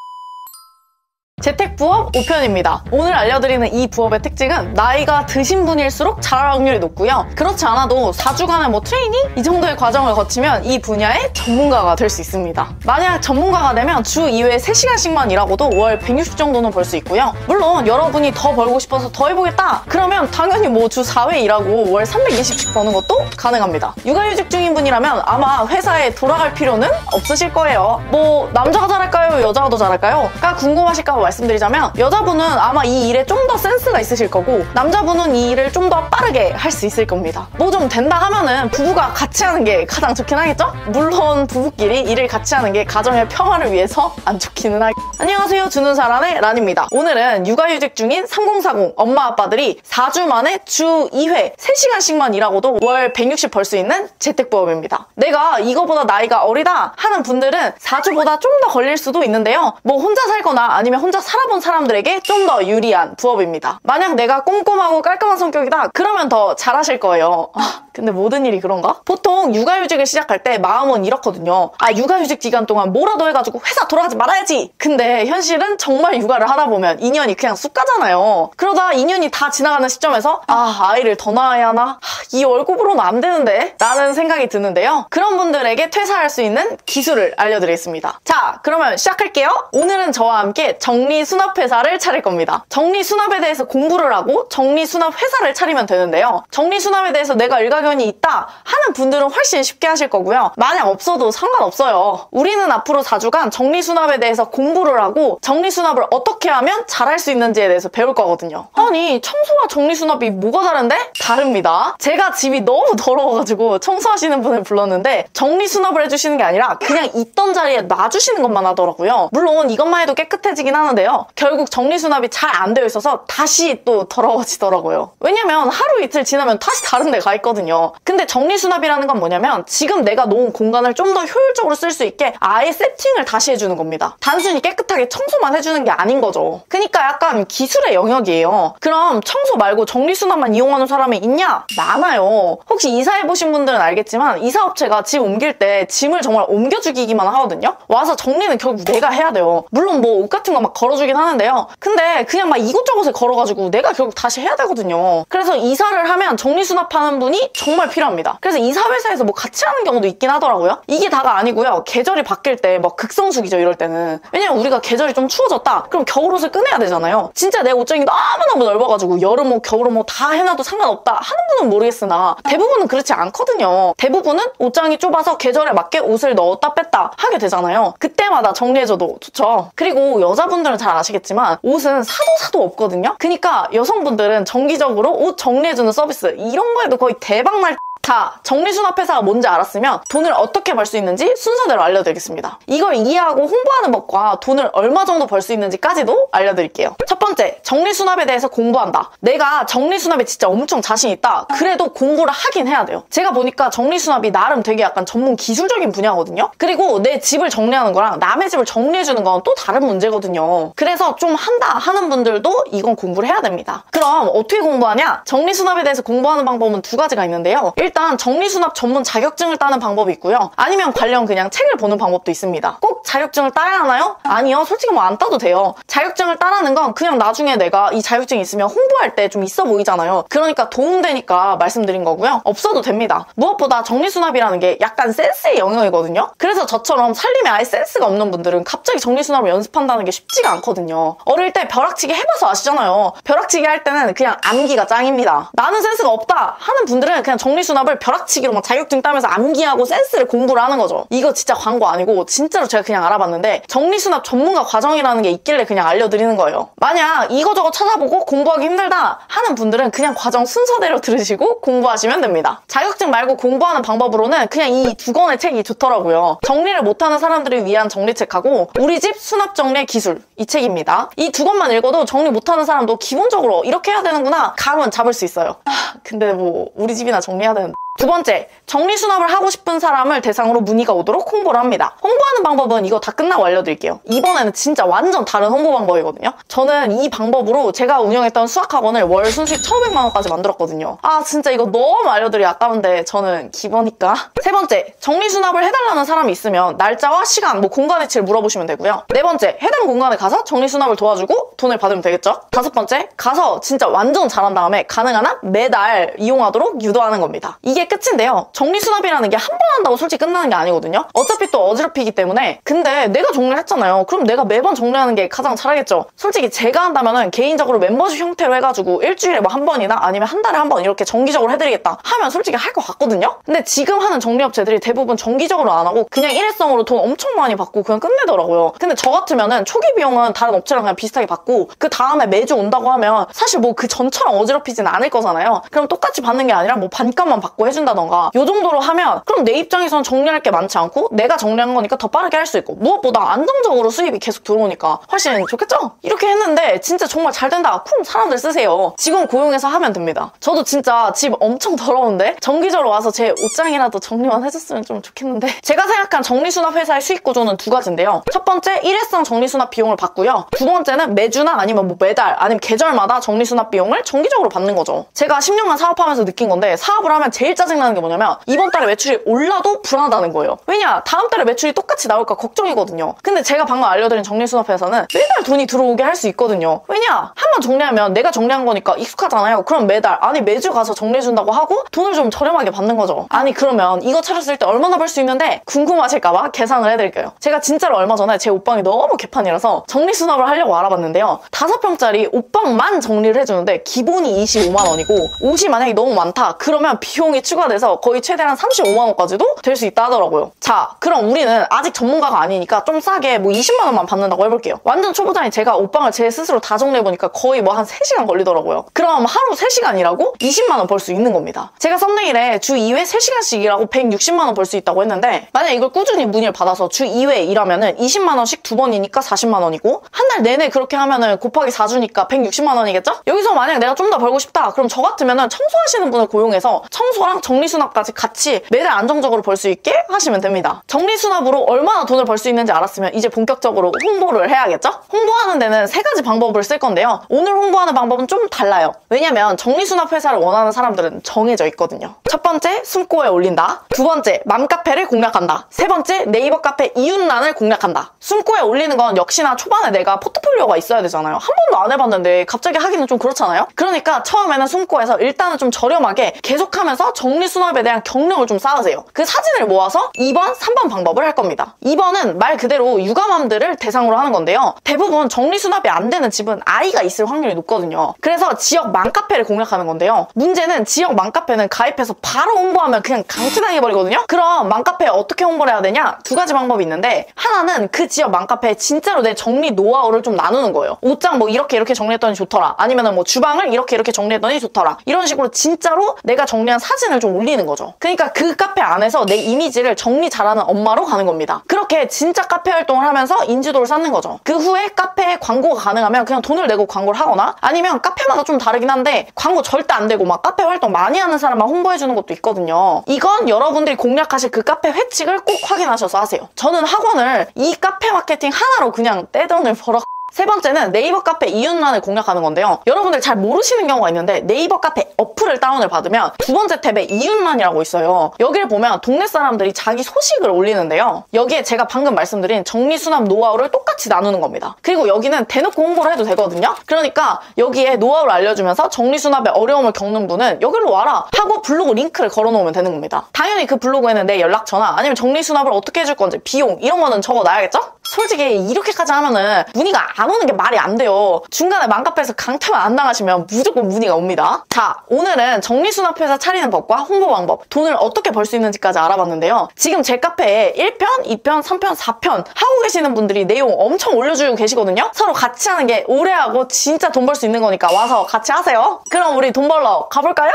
Speaker 1: 재택부업 5편입니다. 오늘 알려드리는 이 부업의 특징은 나이가 드신 분일수록 잘할 확률이 높고요. 그렇지 않아도 4주간의 뭐 트레이닝? 이 정도의 과정을 거치면 이 분야의 전문가가 될 수 있습니다. 만약 전문가가 되면 주 2회 3시간씩만 일하고도 월 160 정도는 벌 수 있고요. 물론 여러분이 더 벌고 싶어서 더 해보겠다 그러면 당연히 뭐 주 4회 일하고 월 320씩 버는 것도 가능합니다. 육아휴직 중인 분이라면 아마 회사에 돌아갈 필요는 없으실 거예요. 뭐 남자가 잘할까요? 여자가 더 잘할까요? 가 궁금하실까 봐 말씀드리자면 여자분은 아마 이 일에 좀 더 센스가 있으실 거고 남자분은 이 일을 좀 더 빠르게 할 수 있을 겁니다. 뭐 좀 된다 하면은 부부가 같이 하는 게 가장 좋긴 하겠죠? 물론 부부끼리 일을 같이 하는 게 가정의 평화를 위해서 안 좋기는 하겠죠. 안녕하세요, 주는 사람의 란입니다. 오늘은 육아휴직 중인 3040 엄마 아빠들이 4주 만에 주 2회 3시간씩만 일하고도 월 160 벌 수 있는 재택부업입니다. 내가 이거보다 나이가 어리다 하는 분들은 4주보다 좀 더 걸릴 수도 있는데요. 뭐 혼자 살거나 아니면 혼자 살아본 사람들에게 좀 더 유리한 부업입니다. 만약 내가 꼼꼼하고 깔끔한 성격이다 그러면 더 잘하실 거예요. 근데 모든 일이 그런가? 보통 육아휴직을 시작할 때 마음은 이렇거든요. 육아휴직 기간 동안 뭐라도 해가지고 회사 돌아가지 말아야지. 근데 현실은 정말 육아를 하다 보면 2년이 그냥 쑥 가잖아요. 그러다 2년이 다 지나가는 시점에서 아이를 더 낳아야 하나? 이 월급으로는 안 되는데? 라는 생각이 드는데요. 그런 분들에게 퇴사할 수 있는 기술을 알려드리겠습니다. 자, 그러면 시작할게요. 오늘은 저와 함께 정리수납회사를 차릴 겁니다. 정리수납에 대해서 공부를 하고 정리수납회사를 차리면 되는데요. 정리수납에 대해서 내가 일가견이 있다 하는 분들은 훨씬 쉽게 하실 거고요. 만약 없어도 상관없어요. 우리는 앞으로 4주간 정리수납에 대해서 공부를 하고 정리수납을 어떻게 하면 잘할 수 있는지에 대해서 배울 거거든요. 아니, 청소와 정리수납이 뭐가 다른데? 다릅니다. 제가 집이 너무 더러워가지고 청소하시는 분을 불렀는데 정리수납을 해주시는 게 아니라 그냥 있던 자리에 놔주시는 것만 하더라고요. 물론 이것만 해도 깨끗해지긴 하는데요. 결국 정리수납이 잘 안 되어 있어서 다시 또 더러워지더라고요. 왜냐면 하루 이틀 지나면 다시 다른 데 가 있거든요. 근데 정리수납이라는 건 뭐냐면 지금 내가 놓은 공간을 좀 더 효율적으로 쓸 수 있게 아예 세팅을 다시 해주는 겁니다. 단순히 깨끗하게 청소만 해주는 게 아닌 거죠. 그러니까 약간 기술의 영역이에요. 그럼 청소 말고 정리수납만 이용하는 사람이 있냐? 많아요. 혹시 이사해보신 분들은 알겠지만 이사업체가 짐 옮길 때 짐을 정말 옮겨주기만 하거든요. 와서 정리는 결국 내가 해야 돼요. 물론 뭐 옷 같은 거 막 걸어주긴 하는데요. 근데 그냥 막 이곳저곳에 걸어가지고 내가 결국 다시 해야 되거든요. 그래서 이사를 하면 정리수납하는 분이 정말 필요합니다. 그래서 이사회사에서 뭐 같이 하는 경우도 있긴 하더라고요. 이게 다가 아니고요. 계절이 바뀔 때 막 극성수기죠, 이럴 때는. 왜냐면 우리가 계절이 좀 추워졌다? 그럼 겨울옷을 꺼내야 되잖아요. 진짜 내 옷장이 너무너무 넓어가지고 여름옷, 겨울옷 다 해놔도 상관없다 하는 분은 모르겠으나 대부분은 그렇지 않거든요. 대부분은 옷장이 좁아서 계절에 맞게 옷을 넣었다 뺐다 하게 되잖아요. 그때마다 정리해줘도 좋죠. 그리고 여자분들은 잘 아시겠지만 옷은 사도 없거든요. 그러니까 여성분들은 정기적으로 옷 정리해주는 서비스 이런 거에도 거의 대박날. 자, 정리수납회사가 뭔지 알았으면 돈을 어떻게 벌 수 있는지 순서대로 알려드리겠습니다. 이걸 이해하고 홍보하는 법과 돈을 얼마 정도 벌 수 있는지까지도 알려드릴게요. 첫 번째, 정리수납에 대해서 공부한다. 내가 정리수납에 진짜 엄청 자신 있다. 그래도 공부를 하긴 해야 돼요. 제가 보니까 정리수납이 나름 되게 약간 전문 기술적인 분야거든요. 그리고 내 집을 정리하는 거랑 남의 집을 정리해주는 건 또 다른 문제거든요. 그래서 좀 한다 하는 분들도 이건 공부를 해야 됩니다. 그럼 어떻게 공부하냐? 정리수납에 대해서 공부하는 방법은 두 가지가 있는데요. 일단 정리수납 전문 자격증을 따는 방법이 있고요. 아니면 관련 그냥 책을 보는 방법도 있습니다. 꼭 자격증을 따야 하나요? 아니요. 솔직히 뭐 안 따도 돼요. 자격증을 따라는 건 그냥 나중에 내가 이 자격증이 있으면 홍보할 때 좀 있어 보이잖아요. 그러니까 도움되니까 말씀드린 거고요. 없어도 됩니다. 무엇보다 정리수납이라는 게 약간 센스의 영역이거든요. 그래서 저처럼 살림에 아예 센스가 없는 분들은 갑자기 정리수납을 연습한다는 게 쉽지가 않거든요. 어릴 때 벼락치기 해봐서 아시잖아요. 벼락치기 할 때는 그냥 암기가 짱입니다. 나는 센스가 없다 하는 분들은 그냥 정리수납 정리수납을 벼락치기로 막 자격증 따면서 암기하고 센스를 공부를 하는 거죠. 이거 진짜 광고 아니고 진짜로 제가 그냥 알아봤는데 정리수납 전문가 과정이라는 게 있길래 그냥 알려드리는 거예요. 만약 이거저거 찾아보고 공부하기 힘들다 하는 분들은 그냥 과정 순서대로 들으시고 공부하시면 됩니다. 자격증 말고 공부하는 방법으로는 그냥 이 두 권의 책이 좋더라고요. 정리를 못하는 사람들을 위한 정리책하고 우리 집 수납 정리의 기술, 이 책입니다. 이 두 권만 읽어도 정리 못하는 사람도 기본적으로 이렇게 해야 되는구나 감은 잡을 수 있어요. 근데 뭐 우리 집이나 정리해야 되는데. 두 번째, 정리수납을 하고 싶은 사람을 대상으로 문의가 오도록 홍보를 합니다. 홍보하는 방법은 이거 다 끝나고 알려드릴게요. 이번에는 진짜 완전 다른 홍보 방법이거든요. 저는 이 방법으로 제가 운영했던 수학학원을 월 순수익 1,500만 원까지 만들었거든요. 아 진짜 이거 너무 알려드리기 아까운데 저는 기버니까. 세 번째, 정리수납을 해달라는 사람이 있으면 날짜와 시간, 공간 위치를 물어보시면 되고요. 네 번째, 해당 공간에 가서 정리수납을 도와주고 돈을 받으면 되겠죠. 다섯 번째, 가서 진짜 완전 잘한 다음에 가능한 한 매달 이용하도록 유도하는 겁니다. 이게 끝인데요. 정리수납이라는 게 한 번 한다고 솔직히 끝나는 게 아니거든요. 어차피 또 어지럽히기 때문에. 근데 내가 정리를 했잖아요. 그럼 내가 매번 정리하는 게 가장 잘하겠죠. 솔직히 제가 한다면은 개인적으로 멤버십 형태로 해가지고 일주일에 한 번이나 아니면 한 달에 한 번 이렇게 정기적으로 해드리겠다 하면 솔직히 할 것 같거든요. 근데 지금 하는 정리업체들이 대부분 정기적으로 안 하고 그냥 일회성으로 돈 엄청 많이 받고 그냥 끝내더라고요. 근데 저 같으면은 초기 비용은 다른 업체랑 그냥 비슷하게 받고 그 다음에 매주 온다고 하면 사실 그 전처럼 어지럽히진 않을 거잖아요. 그럼 똑같이 받는 게 아니라 반값만 받고 해준다던가 요 정도로 하면 그럼 내 입장에선 정리할 게 많지 않고 내가 정리한 거니까 더 빠르게 할 수 있고 무엇보다 안정적으로 수입이 계속 들어오니까 훨씬 좋겠죠? 이렇게 했는데 진짜 정말 잘 된다. 그럼 사람들 쓰세요. 직원 고용해서 하면 됩니다. 저도 진짜 집 엄청 더러운데 정기적으로 와서 제 옷장이라도 정리만 해줬으면 좀 좋겠는데 제가 생각한 정리수납 회사의 수익 구조는 두 가지인데요. 첫 번째, 일회성 정리수납 비용을 받고요. 두 번째는 매주나 아니면 매달 아니면 계절마다 정리수납 비용을 정기적으로 받는 거죠. 제가 10년간 사업하면서 느낀 건데 사업을 하면 제일 짜증나는 게 뭐냐면 이번 달에 매출이 올라도 불안하다는 거예요. 왜냐? 다음 달에 매출이 똑같이 나올까 걱정이거든요. 근데 제가 방금 알려드린 정리수납회사는 매달 돈이 들어오게 할 수 있거든요. 왜냐? 한 번 정리하면 내가 정리한 거니까 익숙하잖아요. 그럼 매달, 아니 매주 가서 정리해준다고 하고 돈을 좀 저렴하게 받는 거죠. 아니 그러면 이거 차렸을 때 얼마나 벌 수 있는데 궁금하실까봐 계산을 해드릴게요. 제가 진짜로 얼마 전에 제 옷방이 너무 개판이라서 정리수납을 하려고 알아봤는데요. 5평짜리 옷방만 정리를 해주는데 기본이 25만 원이고 옷이 만약에 너무 많다 그러면 비용이 추가돼서 거의 최대한 35만 원까지도 될 수 있다 하더라고요. 자, 그럼 우리는 아직 전문가가 아니니까 좀 싸게 20만 원만 받는다고 해볼게요. 완전 초보자인 제가 옷방을 제 스스로 다 정리해보니까 거의 한 3시간 걸리더라고요. 그럼 하루 3시간이라고 20만 원 벌 수 있는 겁니다. 제가 썸네일에 주 2회 3시간씩 일하고 160만 원 벌 수 있다고 했는데 만약 이걸 꾸준히 문의를 받아서 주 2회 일하면은 20만 원씩 2번이니까 40만 원이고 한 달 내내 그렇게 하면은 곱하기 4주니까 160만 원이겠죠? 여기서 만약 내가 좀 더 벌고 싶다 그럼 저 같으면은 청소하시는 분을 고용해서 청소랑 정리수납까지 같이 매달 안정적으로 벌 수 있게 하시면 됩니다. 정리수납으로 얼마나 돈을 벌 수 있는지 알았으면 이제 본격적으로 홍보를 해야겠죠? 홍보하는 데는 3가지 방법을 쓸 건데요. 오늘 홍보하는 방법은 좀 달라요. 왜냐면 정리수납 회사를 원하는 사람들은 정해져 있거든요. 첫 번째, 숨고에 올린다. 두 번째, 맘카페를 공략한다. 세 번째, 네이버 카페 이웃란을 공략한다. 숨고에 올리는 건 역시나 초반에 내가 포트폴리오가 있어야 되잖아요. 한 번도 안 해봤는데 갑자기 하기는 좀 그렇잖아요? 그러니까 처음에는 숨고에서 일단은 좀 저렴하게 계속하면서 정리수납에 대한 경력을 좀 쌓으세요. 그 사진을 모아서 2번, 3번 방법을 할 겁니다. 2번은 말 그대로 육아맘들을 대상으로 하는 건데요. 대부분 정리수납이 안 되는 집은 아이가 있을 확률이 높거든요. 그래서 지역 맘카페를 공략하는 건데요. 문제는 지역 맘카페는 가입해서 바로 홍보하면 그냥 강퇴당해버리거든요. 그럼 맘카페에 어떻게 홍보를 해야 되냐? 2가지 방법이 있는데 하나는 그 지역 맘카페에 진짜로 내 정리 노하우를 좀 나누는 거예요. 옷장 이렇게 정리했더니 좋더라. 아니면은 주방을 이렇게 정리했더니 좋더라. 이런 식으로 진짜로 내가 정리한 사진을 좀 올리는 거죠. 그러니까 그 카페 안에서 내 이미지를 정리 잘하는 엄마로 가는 겁니다. 그렇게 진짜 카페 활동을 하면서 인지도를 쌓는 거죠. 그 후에 카페에 광고가 가능하면 그냥 돈을 내고 광고를 하거나 아니면 카페마다 좀 다르긴 한데 광고 절대 안 되고 카페 활동 많이 하는 사람만 홍보해주는 것도 있거든요. 이건 여러분들이 공략하실 그 카페 회칙을 꼭 확인하셔서 하세요. 저는 학원을 이 카페 마케팅 하나로 그냥 떼돈을 벌어. 세 번째는 네이버 카페 이웃란을 공략하는 건데요. 여러분들 잘 모르시는 경우가 있는데 네이버 카페 어플을 다운을 받으면 2번째 탭에 이웃란이라고 있어요. 여기를 보면 동네 사람들이 자기 소식을 올리는데요. 여기에 제가 방금 말씀드린 정리수납 노하우를 똑같이 나누는 겁니다. 그리고 여기는 대놓고 홍보를 해도 되거든요. 그러니까 여기에 노하우를 알려주면서 정리수납에 어려움을 겪는 분은 여기로 와라 하고 블로그 링크를 걸어놓으면 되는 겁니다. 당연히 그 블로그에는 내 연락처나 아니면 정리수납을 어떻게 해줄 건지 비용 이런 거는 적어놔야겠죠? 솔직히 이렇게까지 하면은 문의가 안 오는 게 말이 안 돼요. 중간에 맘카페에서 강퇴만 안 당하시면 무조건 문의가 옵니다. 자, 오늘은 정리수납회사 차리는 법과 홍보 방법, 돈을 어떻게 벌 수 있는지까지 알아봤는데요. 지금 제 카페에 1편, 2편, 3편, 4편 하고 계시는 분들이 내용 엄청 올려주고 계시거든요. 서로 같이 하는 게 오래 하고 진짜 돈 벌 수 있는 거니까 와서 같이 하세요. 그럼 우리 돈 벌러 가볼까요?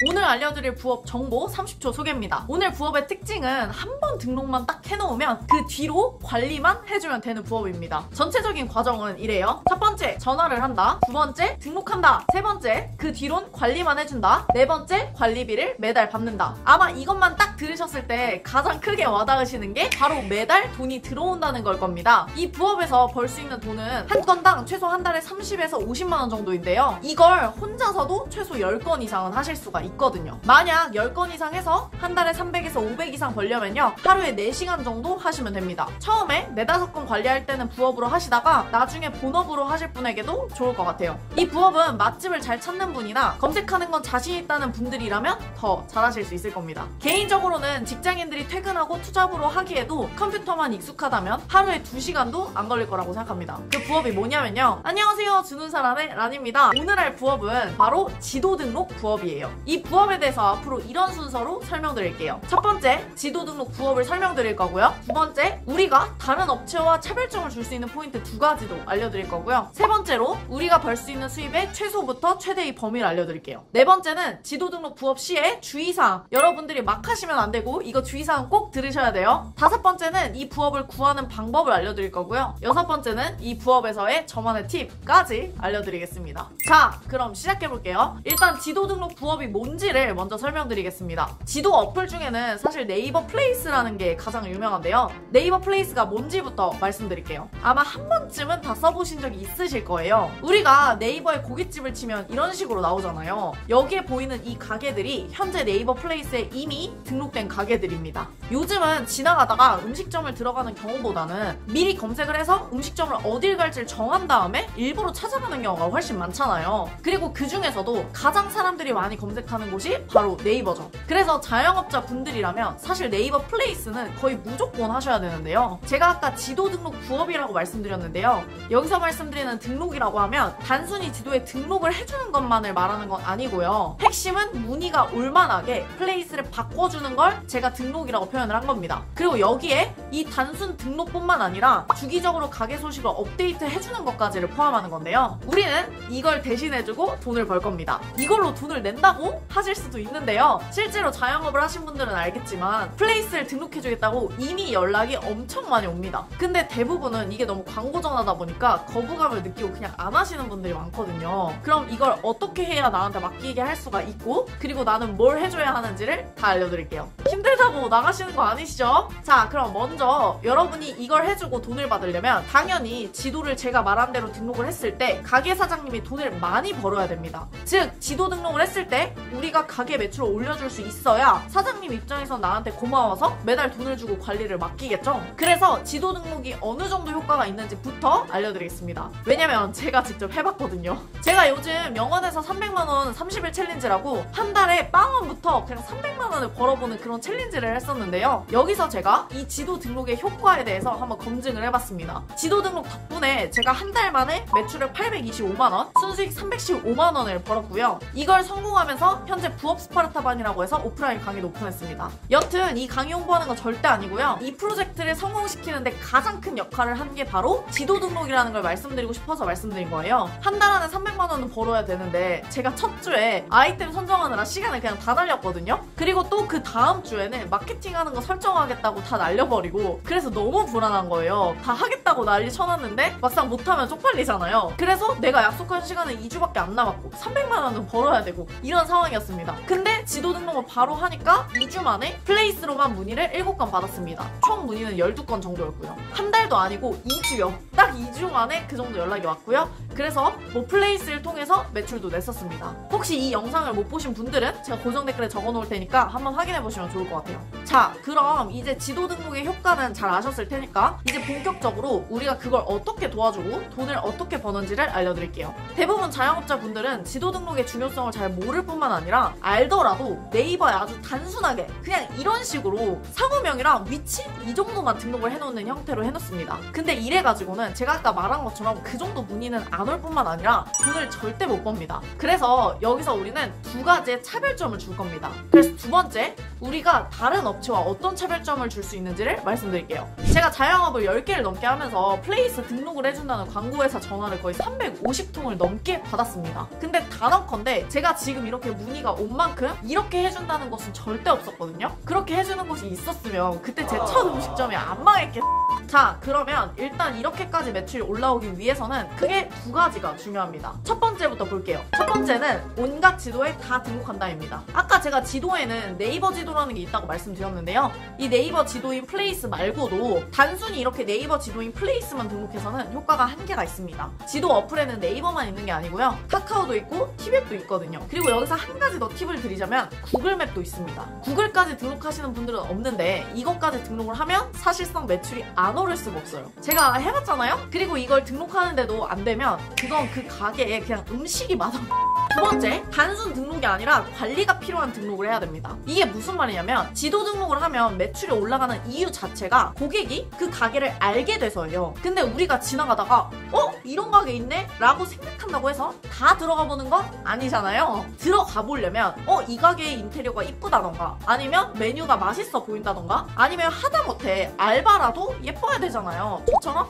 Speaker 1: 오늘 알려드릴 부업 정보 30초 소개입니다. 오늘 부업의 특징은 한 번 등록만 딱 해놓으면 그 뒤로 관리만 해주면 되는 부업입니다. 전체적인 과정은 이래요. 첫 번째, 전화를 한다. 두 번째, 등록한다. 세 번째, 그 뒤론 관리만 해준다. 네 번째, 관리비를 매달 받는다. 아마 이것만 딱 들으셨을 때 가장 크게 와닿으시는 게 바로 매달 돈이 들어온다는 걸 겁니다. 이 부업에서 벌 수 있는 돈은 한 건당 최소 한 달에 30에서 50만 원 정도인데요. 이걸 혼자서도 최소 10건 이상은 하실 수가 있거든요. 만약 10건 이상 해서 한 달에 300에서 500 이상 벌려면요, 하루에 4시간 정도 하시면 됩니다. 처음에 4-5건 관리할 때는 부업으로 하시다가 나중에 본업으로 하실 분에게도 좋을 것 같아요. 이 부업은 맛집을 잘 찾는 분이나 검색하는 건 자신 있다는 분들이라면 더 잘하실 수 있을 겁니다. 개인적으로는 직장인들이 퇴근하고 투잡으로 하기에도 컴퓨터만 익숙하다면 하루에 2시간도 안 걸릴 거라고 생각합니다. 그 부업이 뭐냐면요, 안녕하세요, 주눈사람의 란입니다. 오늘 할 부업은 바로 지도 등록 부업이에요. 이 부업에 대해서 앞으로 이런 순서로 설명드릴게요. 첫 번째, 지도 등록 부업을 설명드릴 거고요. 두 번째, 우리가 다른 업체와 차별점을 줄 수 있는 포인트 2가지도 알려드릴 거고요. 세 번째로, 우리가 벌 수 있는 수입의 최소부터 최대의 범위를 알려드릴게요. 네 번째는 지도 등록 부업 시에 주의사항, 여러분들이 막 하시면 안 되고 이거 주의사항 꼭 들으셔야 돼요. 다섯 번째는 이 부업을 구하는 방법을 알려드릴 거고요. 여섯 번째는 이 부업에서의 저만의 팁까지 알려드리겠습니다. 자, 그럼 시작해볼게요. 일단 지도 등록 부업이 뭔지를 먼저 설명드리겠습니다. 지도 어플 중에는 사실 네이버 플레이스라는 게 가장 유명한데요. 네이버 플레이스가 뭔지부터 말씀드릴게요. 아마 한 번쯤은 다 써보신 적이 있으실 거예요. 우리가 네이버에 고깃집을 치면 이런 식으로 나오잖아요. 여기에 보이는 이 가게들이 현재 네이버 플레이스에 이미 등록된 가게들입니다. 요즘은 지나가다가 음식점을 들어가는 경우보다는 미리 검색을 해서 음식점을 어딜 갈지를 정한 다음에 일부러 찾아가는 경우가 훨씬 많잖아요. 그리고 그 중에서도 가장 사람들이 많이 검색하는 곳이 바로 네이버죠. 그래서 자영업자 분들이라면 사실 네이버 플레이스는 거의 무조건 하셔야 되는데요. 제가 아까 지도 등록 부업이라고 말씀드렸는데요. 여기서 말씀드리는 등록이라고 하면 단순히 지도에 등록을 해주는 것만을 말하는 건 아니고요. 핵심은 문의가 올만하게 플레이스를 바꿔주는 걸 제가 등록이라고 표현을 한 겁니다. 그리고 여기에 이 단순 등록뿐만 아니라 주기적으로 가게 소식을 업데이트 해주는 것까지를 포함하는 건데요. 우리는 이걸 대신해주고 돈을 벌 겁니다. 이걸로 돈을 낸다고 하실 수도 있는데요. 실제로 자영업을 하신 분들은 알겠지만 플레이스를 등록해주겠다고 이미 연락이 엄청 많이 옵니다. 근데 대부분은 이게 너무 광고 전화다 보니까 거부감을 느끼고 그냥 안 하시는 분들이 많거든요. 그럼 이걸 어떻게 해야 나한테 맡기게 할 수가 있고, 그리고 나는 뭘 해줘야 하는지를 다 알려드릴게요. 힘들다고 나가시는 거 아니시죠? 자, 그럼 먼저 여러분이 이걸 해주고 돈을 받으려면 당연히 지도를 제가 말한 대로 등록을 했을 때 가게 사장님이 돈을 많이 벌어야 됩니다. 즉, 지도 등록을 했을 때 우리가 가게 매출을 올려줄 수 있어야 사장님 입장에서 나한테 고마워서 매달 돈을 주고 관리를 맡기겠죠? 그래서 지도 등록이 어느 정도 효과가 있는지부터 알려드리겠습니다. 왜냐면 제가 직접 해봤거든요. 제가 요즘 영원에서 300만원 30일 챌린지라고 한 달에 빵원부터 그냥 300만원을 벌어보는 그런 챌린지를 했었는데요. 여기서 제가 이 지도 등록의 효과에 대해서 한번 검증을 해봤습니다. 지도 등록 덕분에 제가 한 달 만에 매출을 825만원, 순수익 315만원을 벌었고요. 이걸 성공하면서 현재 부업 스파르타반이라고 해서 오프라인 강의도 오픈했습니다. 여튼 이 강의 홍보하는 건 절대 아니고요. 이 프로젝트를 성공시키는데 가장 큰 역할을 한 게 바로 지도 등록이라는 걸 말씀드리고 싶어서 말씀드린 거예요. 한 달 안에 300만 원은 벌어야 되는데 제가 첫 주에 아이템 선정하느라 시간을 그냥 다 날렸거든요. 그리고 또 그 다음 주에는 마케팅하는 거 설정하겠다고 다 날려버리고, 그래서 너무 불안한 거예요. 다 하겠다고 난리 쳐놨는데 막상 못하면 쪽팔리잖아요. 그래서 내가 약속한 시간은 2주밖에 안 남았고 300만 원은 벌어야 되고 이런 상황이었습니다. 근데 지도 등록을 바로 하니까 2주 만에 플레이스로만 문의를 7건 받았습니다. 총 문의는 12건 정도였고요. 한 달도 아니고 2주요. 딱 2주 만에 그 정도 연락이 왔고요. 그래서 뭐 플레이스를 통해서 매출도 냈었습니다. 혹시 이 영상을 못 보신 분들은 제가 고정 댓글에 적어놓을 테니까 한번 확인해보시면 좋을 것 같아요. 자, 그럼 이제 지도 등록의 효과는 잘 아셨을 테니까 이제 본격적으로 우리가 그걸 어떻게 도와주고 돈을 어떻게 버는지를 알려드릴게요. 대부분 자영업자분들은 지도 등록의 중요성을 잘 모를 뿐만 아니라 알더라도 네이버에 아주 단순하게 그냥 이런 식으로 상호명이랑 위치 이 정도만 등록을 해놓는 형태로 해놓습니다. 근데 이래가지고는 제가 아까 말한 것처럼 그 정도 문의는 안 올 뿐만 아니라 돈을 절대 못 법니다. 그래서 여기서 우리는 두 가지의 차별점을 줄 겁니다. 그래서 두 번째, 우리가 다른 업체와 어떤 차별점을 줄 수 있는지를 말씀드릴게요. 제가 자영업을 10개를 넘게 하면서 플레이스 등록을 해준다는 광고회사 전화를 거의 350통을 넘게 받았습니다. 근데 단언컨대 제가 지금 이렇게 문의가 온 만큼 이렇게 해준다는 것은 절대 없었거든요. 그렇게 해주는 곳이 있었으면 그때 제 첫 음식점이 안 망했겠. 자, 그러면 일단 이렇게까지 매출이 올라오기 위해서는 크게 두 가지가 중요합니다. 첫 번째부터 볼게요. 첫 번째는 온갖 지도에 다 등록한다입니다. 아까 제가 지도에는 네이버 지도라는 게 있다고 말씀드렸는데요. 이 네이버 지도인 플레이스 말고도 단순히 이렇게 네이버 지도인 플레이스만 등록해서는 효과가 한계가 있습니다. 지도 어플에는 네이버만 있는 게 아니고요. 카카오도 있고 티맵도 있거든요. 그리고 여기서 한 가지 더 팁을 드리자면 구글맵도 있습니다. 구글까지 등록하시는 분들은 없는데 이것까지 등록을 하면 사실상 매출이 안 오를 수가 없어요. 제가 해봤잖아요? 그리고 이걸 등록하는데도 안 되면 그건 그 가게에 그냥 음식이 맛없. 두 번째, 단순 등록이 아니라 관리가 필요한 등록을 해야 됩니다. 이게 무슨 말이냐면 지도 등록을 하면 매출이 올라가는 이유 자체가 고객이 그 가게를 알게 돼서예요. 근데 우리가 지나가다가 이런 가게 있네? 라고 생각한다고 해서 다 들어가 보는 건 아니잖아요. 들어가 보려면 이 가게의 인테리어가 이쁘다던가 아니면 메뉴가 맛있어 보인다던가 아니면 하다못해 알바라도 예뻐야 되잖아요. 저처럼?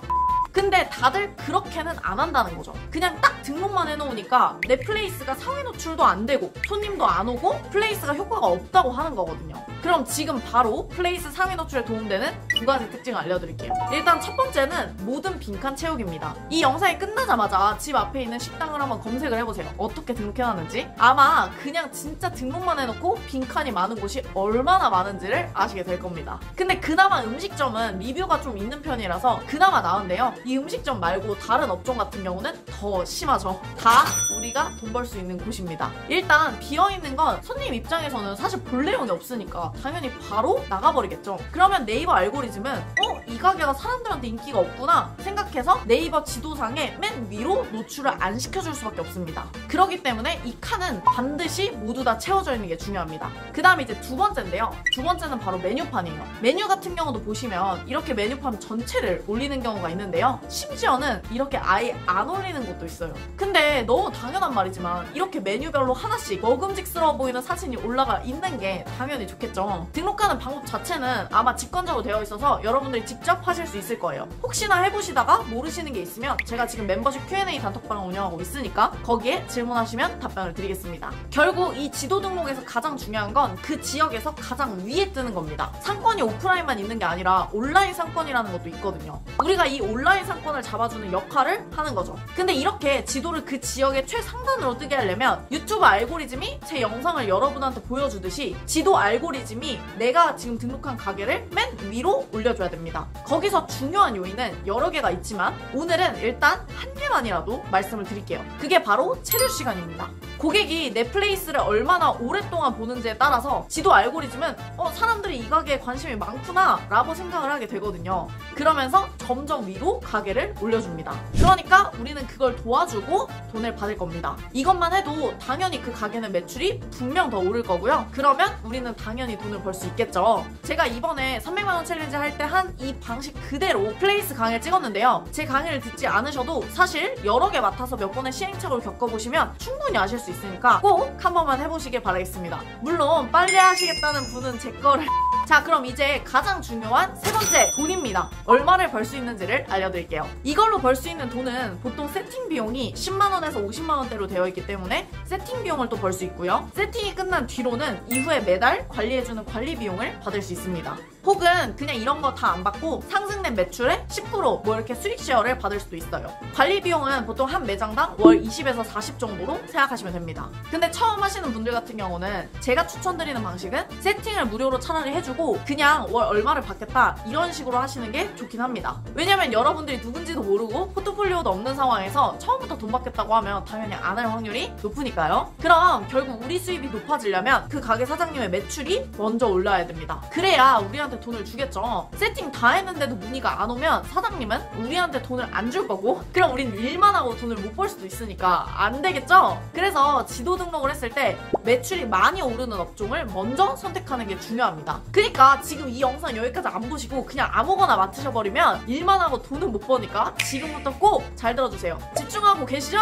Speaker 1: 근데 다들 그렇게는 안 한다는 거죠. 그냥 딱 등록만 해놓으니까 내 플레이스가 상위 노출도 안 되고 손님도 안 오고 플레이스가 효과가 없다고 하는 거거든요. 그럼 지금 바로 플레이스 상위 노출에 도움되는 두 가지 특징을 알려드릴게요. 일단 첫 번째는 모든 빈칸 채우기입니다. 이 영상이 끝나자마자 집 앞에 있는 식당을 한번 검색을 해보세요. 어떻게 등록해놨는지. 아마 그냥 진짜 등록만 해놓고 빈칸이 많은 곳이 얼마나 많은지를 아시게 될 겁니다. 근데 그나마 음식점은 리뷰가 좀 있는 편이라서 그나마 나은데요. 이 음식점 말고 다른 업종 같은 경우는 더 심하죠. 다 우리가 돈 벌 수 있는 곳입니다. 일단 비어있는 건 손님 입장에서는 사실 볼 내용이 없으니까 당연히 바로 나가버리겠죠. 그러면 네이버 알고리즘은 이 가게가 사람들한테 인기가 없구나 생각해서 네이버 지도상에 맨 위로 노출을 안 시켜줄 수밖에 없습니다. 그렇기 때문에 이 칸은 반드시 모두 다 채워져 있는 게 중요합니다. 그 다음에 이제 두 번째인데요. 두 번째는 바로 메뉴판이에요. 메뉴 같은 경우도 보시면 이렇게 메뉴판 전체를 올리는 경우가 있는데요. 심지어는 이렇게 아예 안 올리는 것도 있어요. 근데 너무 당연한 말이지만 이렇게 메뉴별로 하나씩 먹음직스러워 보이는 사진이 올라가 있는 게 당연히 좋겠죠. 등록하는 방법 자체는 아마 직관적으로 되어 있어서 여러분들이 직접 하실 수 있을 거예요. 혹시나 해보시다가 모르시는 게 있으면 제가 지금 멤버십 Q&A 단톡방을 운영하고 있으니까 거기에 질문하시면 답변을 드리겠습니다. 결국 이 지도 등록에서 가장 중요한 건 그 지역에서 가장 위에 뜨는 겁니다. 상권이 오프라인만 있는 게 아니라 온라인 상권이라는 것도 있거든요. 우리가 이 온라인 상권을 잡아주는 역할을 하는 거죠. 근데 이렇게 지도를 그 지역의 최상단으로 뜨게 하려면 유튜브 알고리즘이 제 영상을 여러분한테 보여주듯이 지도 알고리즘이 내가 지금 등록한 가게를 맨 위로 올려줘야 됩니다. 거기서 중요한 요인은 여러 개가 있지만 오늘은 일단 한 개만이라도 말씀을 드릴게요. 그게 바로 체류 시간입니다. 고객이 내 플레이스를 얼마나 오랫동안 보는지에 따라서 지도 알고리즘은 사람들이 이 가게에 관심이 많구나 라고 생각을 하게 되거든요. 그러면서 점점 위로 가게를 올려줍니다. 그러니까 우리는 그걸 도와주고 돈을 받을 겁니다. 이것만 해도 당연히 그 가게는 매출이 분명 더 오를 거고요. 그러면 우리는 당연히 돈을 벌 수 있겠죠. 제가 이번에 300만원 챌린지 할 때 한 이 방식 그대로 플레이스 강의를 찍었는데요. 제 강의를 듣지 않으셔도 사실 여러 개 맡아서 몇 번의 시행착오를 겪어보시면 충분히 아실 수 있으니까 꼭 한 번만 해보시길 바라겠습니다. 물론 빨리 하시겠다는 분은 제 거를 자, 그럼 이제 가장 중요한 세 번째, 돈입니다. 얼마를 벌 수 있는지를 알려드릴게요. 이걸로 벌 수 있는 돈은 보통 세팅 비용이 10만원에서 50만원대로 되어 있기 때문에 세팅 비용을 또 벌 수 있고요. 세팅이 끝난 뒤로는 이후에 매달 관리해주는 관리 비용을 받을 수 있습니다. 혹은 그냥 이런 거 다 안 받고 상승된 매출의 10%뭐 이렇게 수익 쉐어를 받을 수도 있어요. 관리 비용은 보통 한 매장당 월 20에서 40 정도로 생각하시면 됩니다. 근데 처음 하시는 분들 같은 경우는 제가 추천드리는 방식은 세팅을 무료로 차라리 해주고 그냥 월 얼마를 받겠다 이런 식으로 하시는 게 좋긴 합니다. 왜냐면 여러분들이 누군지도 모르고 포트폴리오도 없는 상황에서 처음부터 돈 받겠다고 하면 당연히 안 할 확률이 높으니까요. 그럼 결국 우리 수입이 높아지려면 그 가게 사장님의 매출이 먼저 올라야 됩니다. 그래야 우리한테 돈을 주겠죠. 세팅 다 했는데도 문의가 안 오면 사장님은 우리한테 돈을 안 줄 거고 그럼 우린 일만 하고 돈을 못 벌 수도 있으니까 안 되겠죠? 그래서 지도 등록을 했을 때 매출이 많이 오르는 업종을 먼저 선택하는 게 중요합니다. 그러니까 지금 이 영상 여기까지 안 보시고 그냥 아무거나 맡으셔버리면 일만 하고 돈은 못 버니까 지금부터 꼭 잘 들어주세요. 집중하고 계시죠?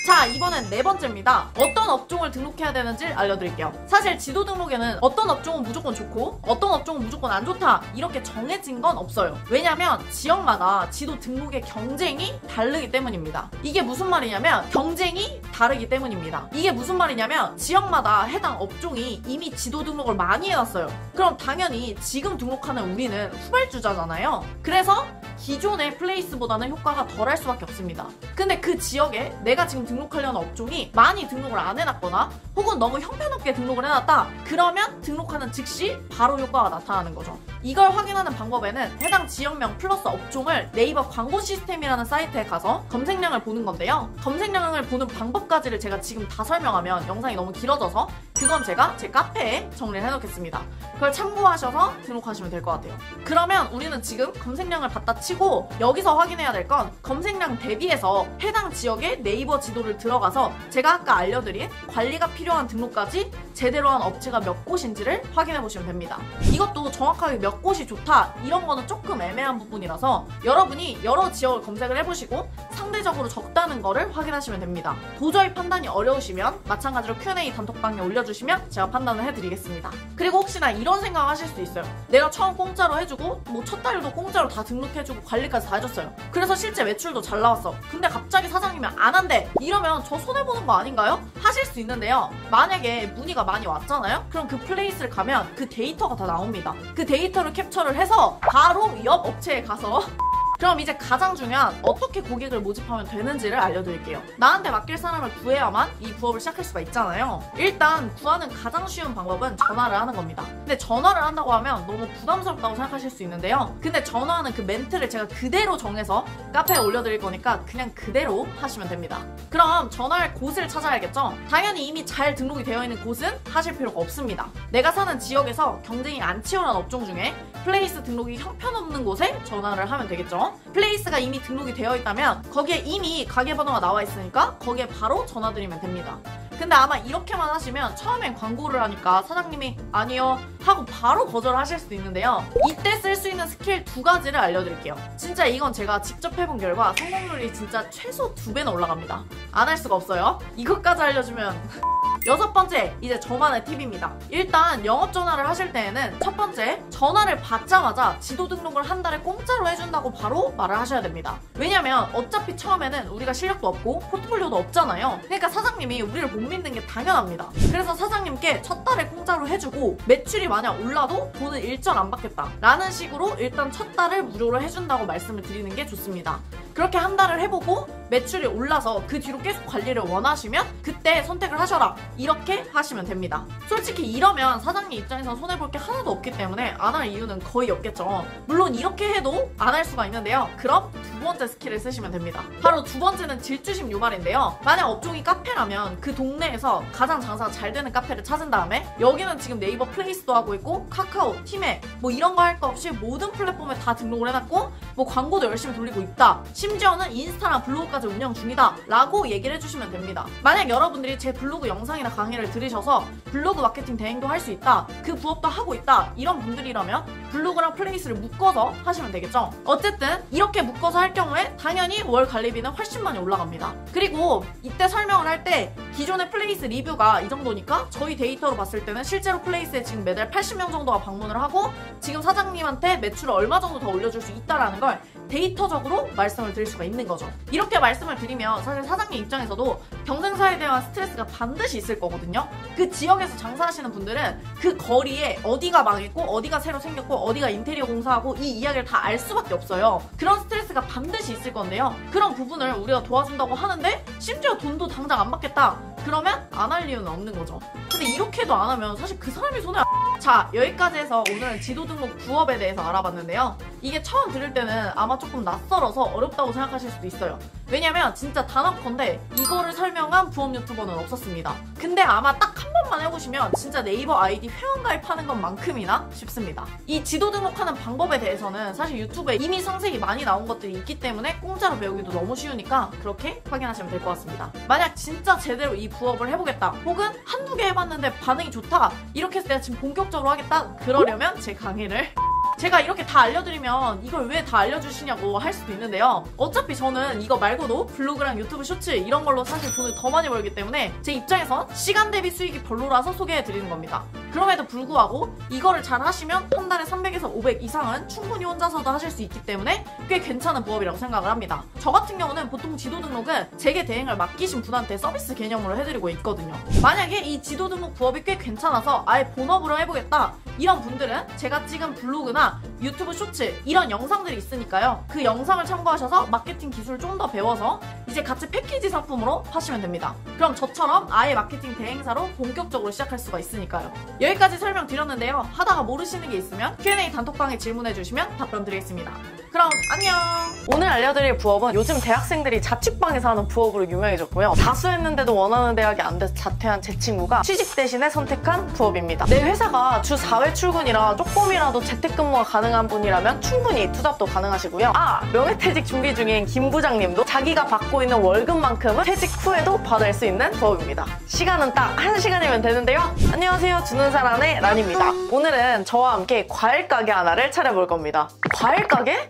Speaker 1: 자, 이번엔 네 번째입니다. 어떤 업종을 등록해야 되는지 알려드릴게요. 사실 지도 등록에는 어떤 업종은 무조건 좋고 어떤 업종은 무조건 안 좋다 이렇게 정해진 건 없어요. 왜냐면 지역마다 지도 등록의 경쟁이 다르기 때문입니다. 이게 무슨 말이냐면 경쟁이 다르기 때문입니다. 이게 무슨 말이냐면 지역마다 해당 업종이 이미 지도 등록을 많이 해놨어요. 그럼 당연히 지금 등록하는 우리는 후발주자잖아요. 그래서 기존의 플레이스보다는 효과가 덜할 수밖에 없습니다. 근데 그 지역에 내가 지금 등록하려는 업종이 많이 등록을 안 해놨거나 혹은 너무 형편없게 등록을 해놨다 그러면 등록하는 즉시 바로 효과가 나타나는 거죠. 이걸 확인하는 방법에는 해당 지역명 플러스 업종을 네이버 광고 시스템이라는 사이트에 가서 검색량을 보는 건데요. 검색량을 보는 방법까지를 제가 지금 다 설명하면 영상이 너무 길어져서 그건 제가 제 카페에 정리를 해놓겠습니다. 그걸 참고하셔서 등록하시면 될 것 같아요. 그러면 우리는 지금 검색량을 받다 치고 여기서 확인해야 될 건 검색량 대비해서 해당 지역의 네이버 지도를 들어가서 제가 아까 알려드린 관리가 필요한 등록까지 제대로 한 업체가 몇 곳인지를 확인해 보시면 됩니다. 이것도 정확하게 몇 곳이 좋다 이런 거는 조금 애매한 부분이라서 여러분이 여러 지역을 검색을 해보시고 상대적으로 적다는 거를 확인하시면 됩니다. 도저히 판단이 어려우시면 마찬가지로 Q&A 단톡방에 올려주시면 제가 판단을 해드리겠습니다. 그리고 혹시나 이런 생각 하실 수도 있어요. 내가 처음 공짜로 해주고 뭐 첫 달도 공짜로 다 등록해주고 관리까지 다 해줬어요. 그래서 실제 매출도 잘 나왔어. 근데 갑자기 사장님이 안 한대. 이러면 저 손해보는 거 아닌가요? 하실 수 있는데요. 만약에 문의가 많이 왔잖아요? 그럼 그 플레이스를 가면 그 데이터가 다 나옵니다. 그 데이터를 캡처를 해서 바로 옆 업체에 가서 그럼 이제 가장 중요한 어떻게 고객을 모집하면 되는지를 알려드릴게요. 나한테 맡길 사람을 구해야만 이 부업을 시작할 수가 있잖아요. 일단 구하는 가장 쉬운 방법은 전화를 하는 겁니다. 근데 전화를 한다고 하면 너무 부담스럽다고 생각하실 수 있는데요. 근데 전화하는 그 멘트를 제가 그대로 정해서 카페에 올려드릴 거니까 그냥 그대로 하시면 됩니다. 그럼 전화할 곳을 찾아야겠죠? 당연히 이미 잘 등록이 되어 있는 곳은 하실 필요가 없습니다. 내가 사는 지역에서 경쟁이 안 치열한 업종 중에 플레이스 등록이 형편없는 곳에 전화를 하면 되겠죠? 플레이스가 이미 등록이 되어 있다면 거기에 이미 가게 번호가 나와 있으니까 거기에 바로 전화드리면 됩니다. 근데 아마 이렇게만 하시면 처음엔 광고를 하니까 사장님이 아니요 하고 바로 거절하실 수도 있는데요. 이때 쓸 수 있는 스킬 두 가지를 알려드릴게요. 진짜 이건 제가 직접 해본 결과 성공률이 진짜 최소 2배는 올라갑니다. 안 할 수가 없어요. 이것까지 알려주면 여섯 번째, 이제 저만의 팁입니다. 일단 영업 전화를 하실 때에는 첫 번째, 전화를 받자마자 지도 등록을 한 달에 공짜로 해준다고 바로 말을 하셔야 됩니다. 왜냐면 어차피 처음에는 우리가 실력도 없고 포트폴리오도 없잖아요. 그러니까 사장님이 우리를 못 믿는 게 당연합니다. 그래서 사장님께 첫 달에 공짜로 해주고 매출이 만약 올라도 돈을 일절 안 받겠다 라는 식으로 일단 첫 달을 무료로 해준다고 말씀을 드리는 게 좋습니다. 그렇게 한 달을 해보고 매출이 올라서 그 뒤로 계속 관리를 원하시면 그때 선택을 하셔라 이렇게 하시면 됩니다. 솔직히 이러면 사장님 입장에서 손해볼 게 하나도 없기 때문에 안 할 이유는 거의 없겠죠. 물론 이렇게 해도 안 할 수가 있는데요. 그럼 두 번째 스킬을 쓰시면 됩니다. 바로 두 번째는 질주심 유발인데요. 만약 업종이 카페라면 그 동네에서 가장 장사가 잘 되는 카페를 찾은 다음에 여기는 지금 네이버 플레이스도 하고 있고 카카오, 티메 뭐 이런 거 할 거 없이 모든 플랫폼에 다 등록을 해놨고 뭐 광고도 열심히 돌리고 있다. 심지어는 인스타랑 블로그까지 운영 중이다 라고 얘기를 해주시면 됩니다. 만약 여러분들이 제 블로그 영상이나 강의를 들으셔서 블로그 마케팅 대행도 할 수 있다, 그 부업도 하고 있다 이런 분들이라면 블로그랑 플레이스를 묶어서 하시면 되겠죠. 어쨌든 이렇게 묶어서 할 경우에 당연히 월 관리비는 훨씬 많이 올라갑니다. 그리고 이때 설명을 할 때 기존의 플레이스 리뷰가 이 정도니까 저희 데이터로 봤을 때는 실제로 플레이스에 지금 매달 80명 정도가 방문을 하고 지금 사장님한테 매출을 얼마 정도 더 올려줄 수 있다라는 된다는 걸 데이터적으로 말씀을 드릴 수가 있는 거죠. 이렇게 말씀을 드리면 사실 사장님 입장에서도 경쟁사에 대한 스트레스가 반드시 있을 거거든요. 그 지역에서 장사하시는 분들은 그 거리에 어디가 망했고 어디가 새로 생겼고 어디가 인테리어 공사하고 이 이야기를 다 알 수밖에 없어요. 그런 스트레스가 반드시 있을 건데요. 그런 부분을 우리가 도와준다고 하는데 심지어 돈도 당장 안 받겠다. 그러면 안 할 이유는 없는 거죠. 근데 이렇게도 안 하면 사실 그 사람이 손해. 자, 여기까지 해서 오늘은 지도 등록 부업에 대해서 알아봤는데요. 이게 처음 들을 때는 아마 조금 낯설어서 어렵다고 생각하실 수도 있어요. 왜냐면 진짜 단언컨대 이거를 설명한 부업 유튜버는 없었습니다. 근데 아마 딱 한 번만 해보시면 진짜 네이버 아이디 회원가입하는 것만큼이나 쉽습니다. 이 지도 등록하는 방법에 대해서는 사실 유튜브에 이미 상세히 많이 나온 것들이 있기 때문에 공짜로 배우기도 너무 쉬우니까 그렇게 확인하시면 될 것 같습니다. 만약 진짜 제대로 이 부업을 해보겠다, 혹은 한두 개 해봤는데 반응이 좋다, 이렇게 해서 내가 지금 본격적으로 하겠다, 그러려면 제 강의를 제가 이렇게 다 알려드리면 이걸 왜 다 알려주시냐고 할 수도 있는데요. 어차피 저는 이거 말고도 블로그랑 유튜브 쇼츠 이런 걸로 사실 돈을 더 많이 벌기 때문에 제 입장에선 시간 대비 수익이 별로라서 소개해드리는 겁니다. 그럼에도 불구하고 이거를 잘 하시면 한 달에 300에서 500 이상은 충분히 혼자서도 하실 수 있기 때문에 꽤 괜찮은 부업이라고 생각을 합니다. 저 같은 경우는 보통 지도 등록은 제게 대행을 맡기신 분한테 서비스 개념으로 해드리고 있거든요. 만약에 이 지도 등록 부업이 꽤 괜찮아서 아예 본업으로 해보겠다, 이런 분들은 제가 찍은 블로그나 유튜브 쇼츠 이런 영상들이 있으니까요. 그 영상을 참고하셔서 마케팅 기술을 좀 더 배워서 이제 같이 패키지 상품으로 파시면 됩니다. 그럼 저처럼 아예 마케팅 대행사로 본격적으로 시작할 수가 있으니까요. 여기까지 설명드렸는데요. 하다가 모르시는 게 있으면 Q&A 단톡방에 질문해주시면 답변 드리겠습니다. 그럼 안녕! 오늘 알려드릴 부업은 요즘 대학생들이 자취방에서 하는 부업으로 유명해졌고요. 다수했는데도 원하는 대학이 안 돼서 자퇴한 제 친구가 취직 대신에 선택한 부업입니다. 내 회사가 주 4회 출근이라 조금이라도 재택근무가 가능한 분이라면 충분히 투잡도 가능하시고요. 명예퇴직 준비 중인 김 부장님도 자기가 받고 있는 월급만큼은 퇴직 후에도 받을 수 있는 부업입니다. 시간은 딱 1시간이면 되는데요. 안녕하세요, 주는사람의 란입니다. 오늘은 저와 함께 과일 가게 하나를 차려볼 겁니다. 과일 가게?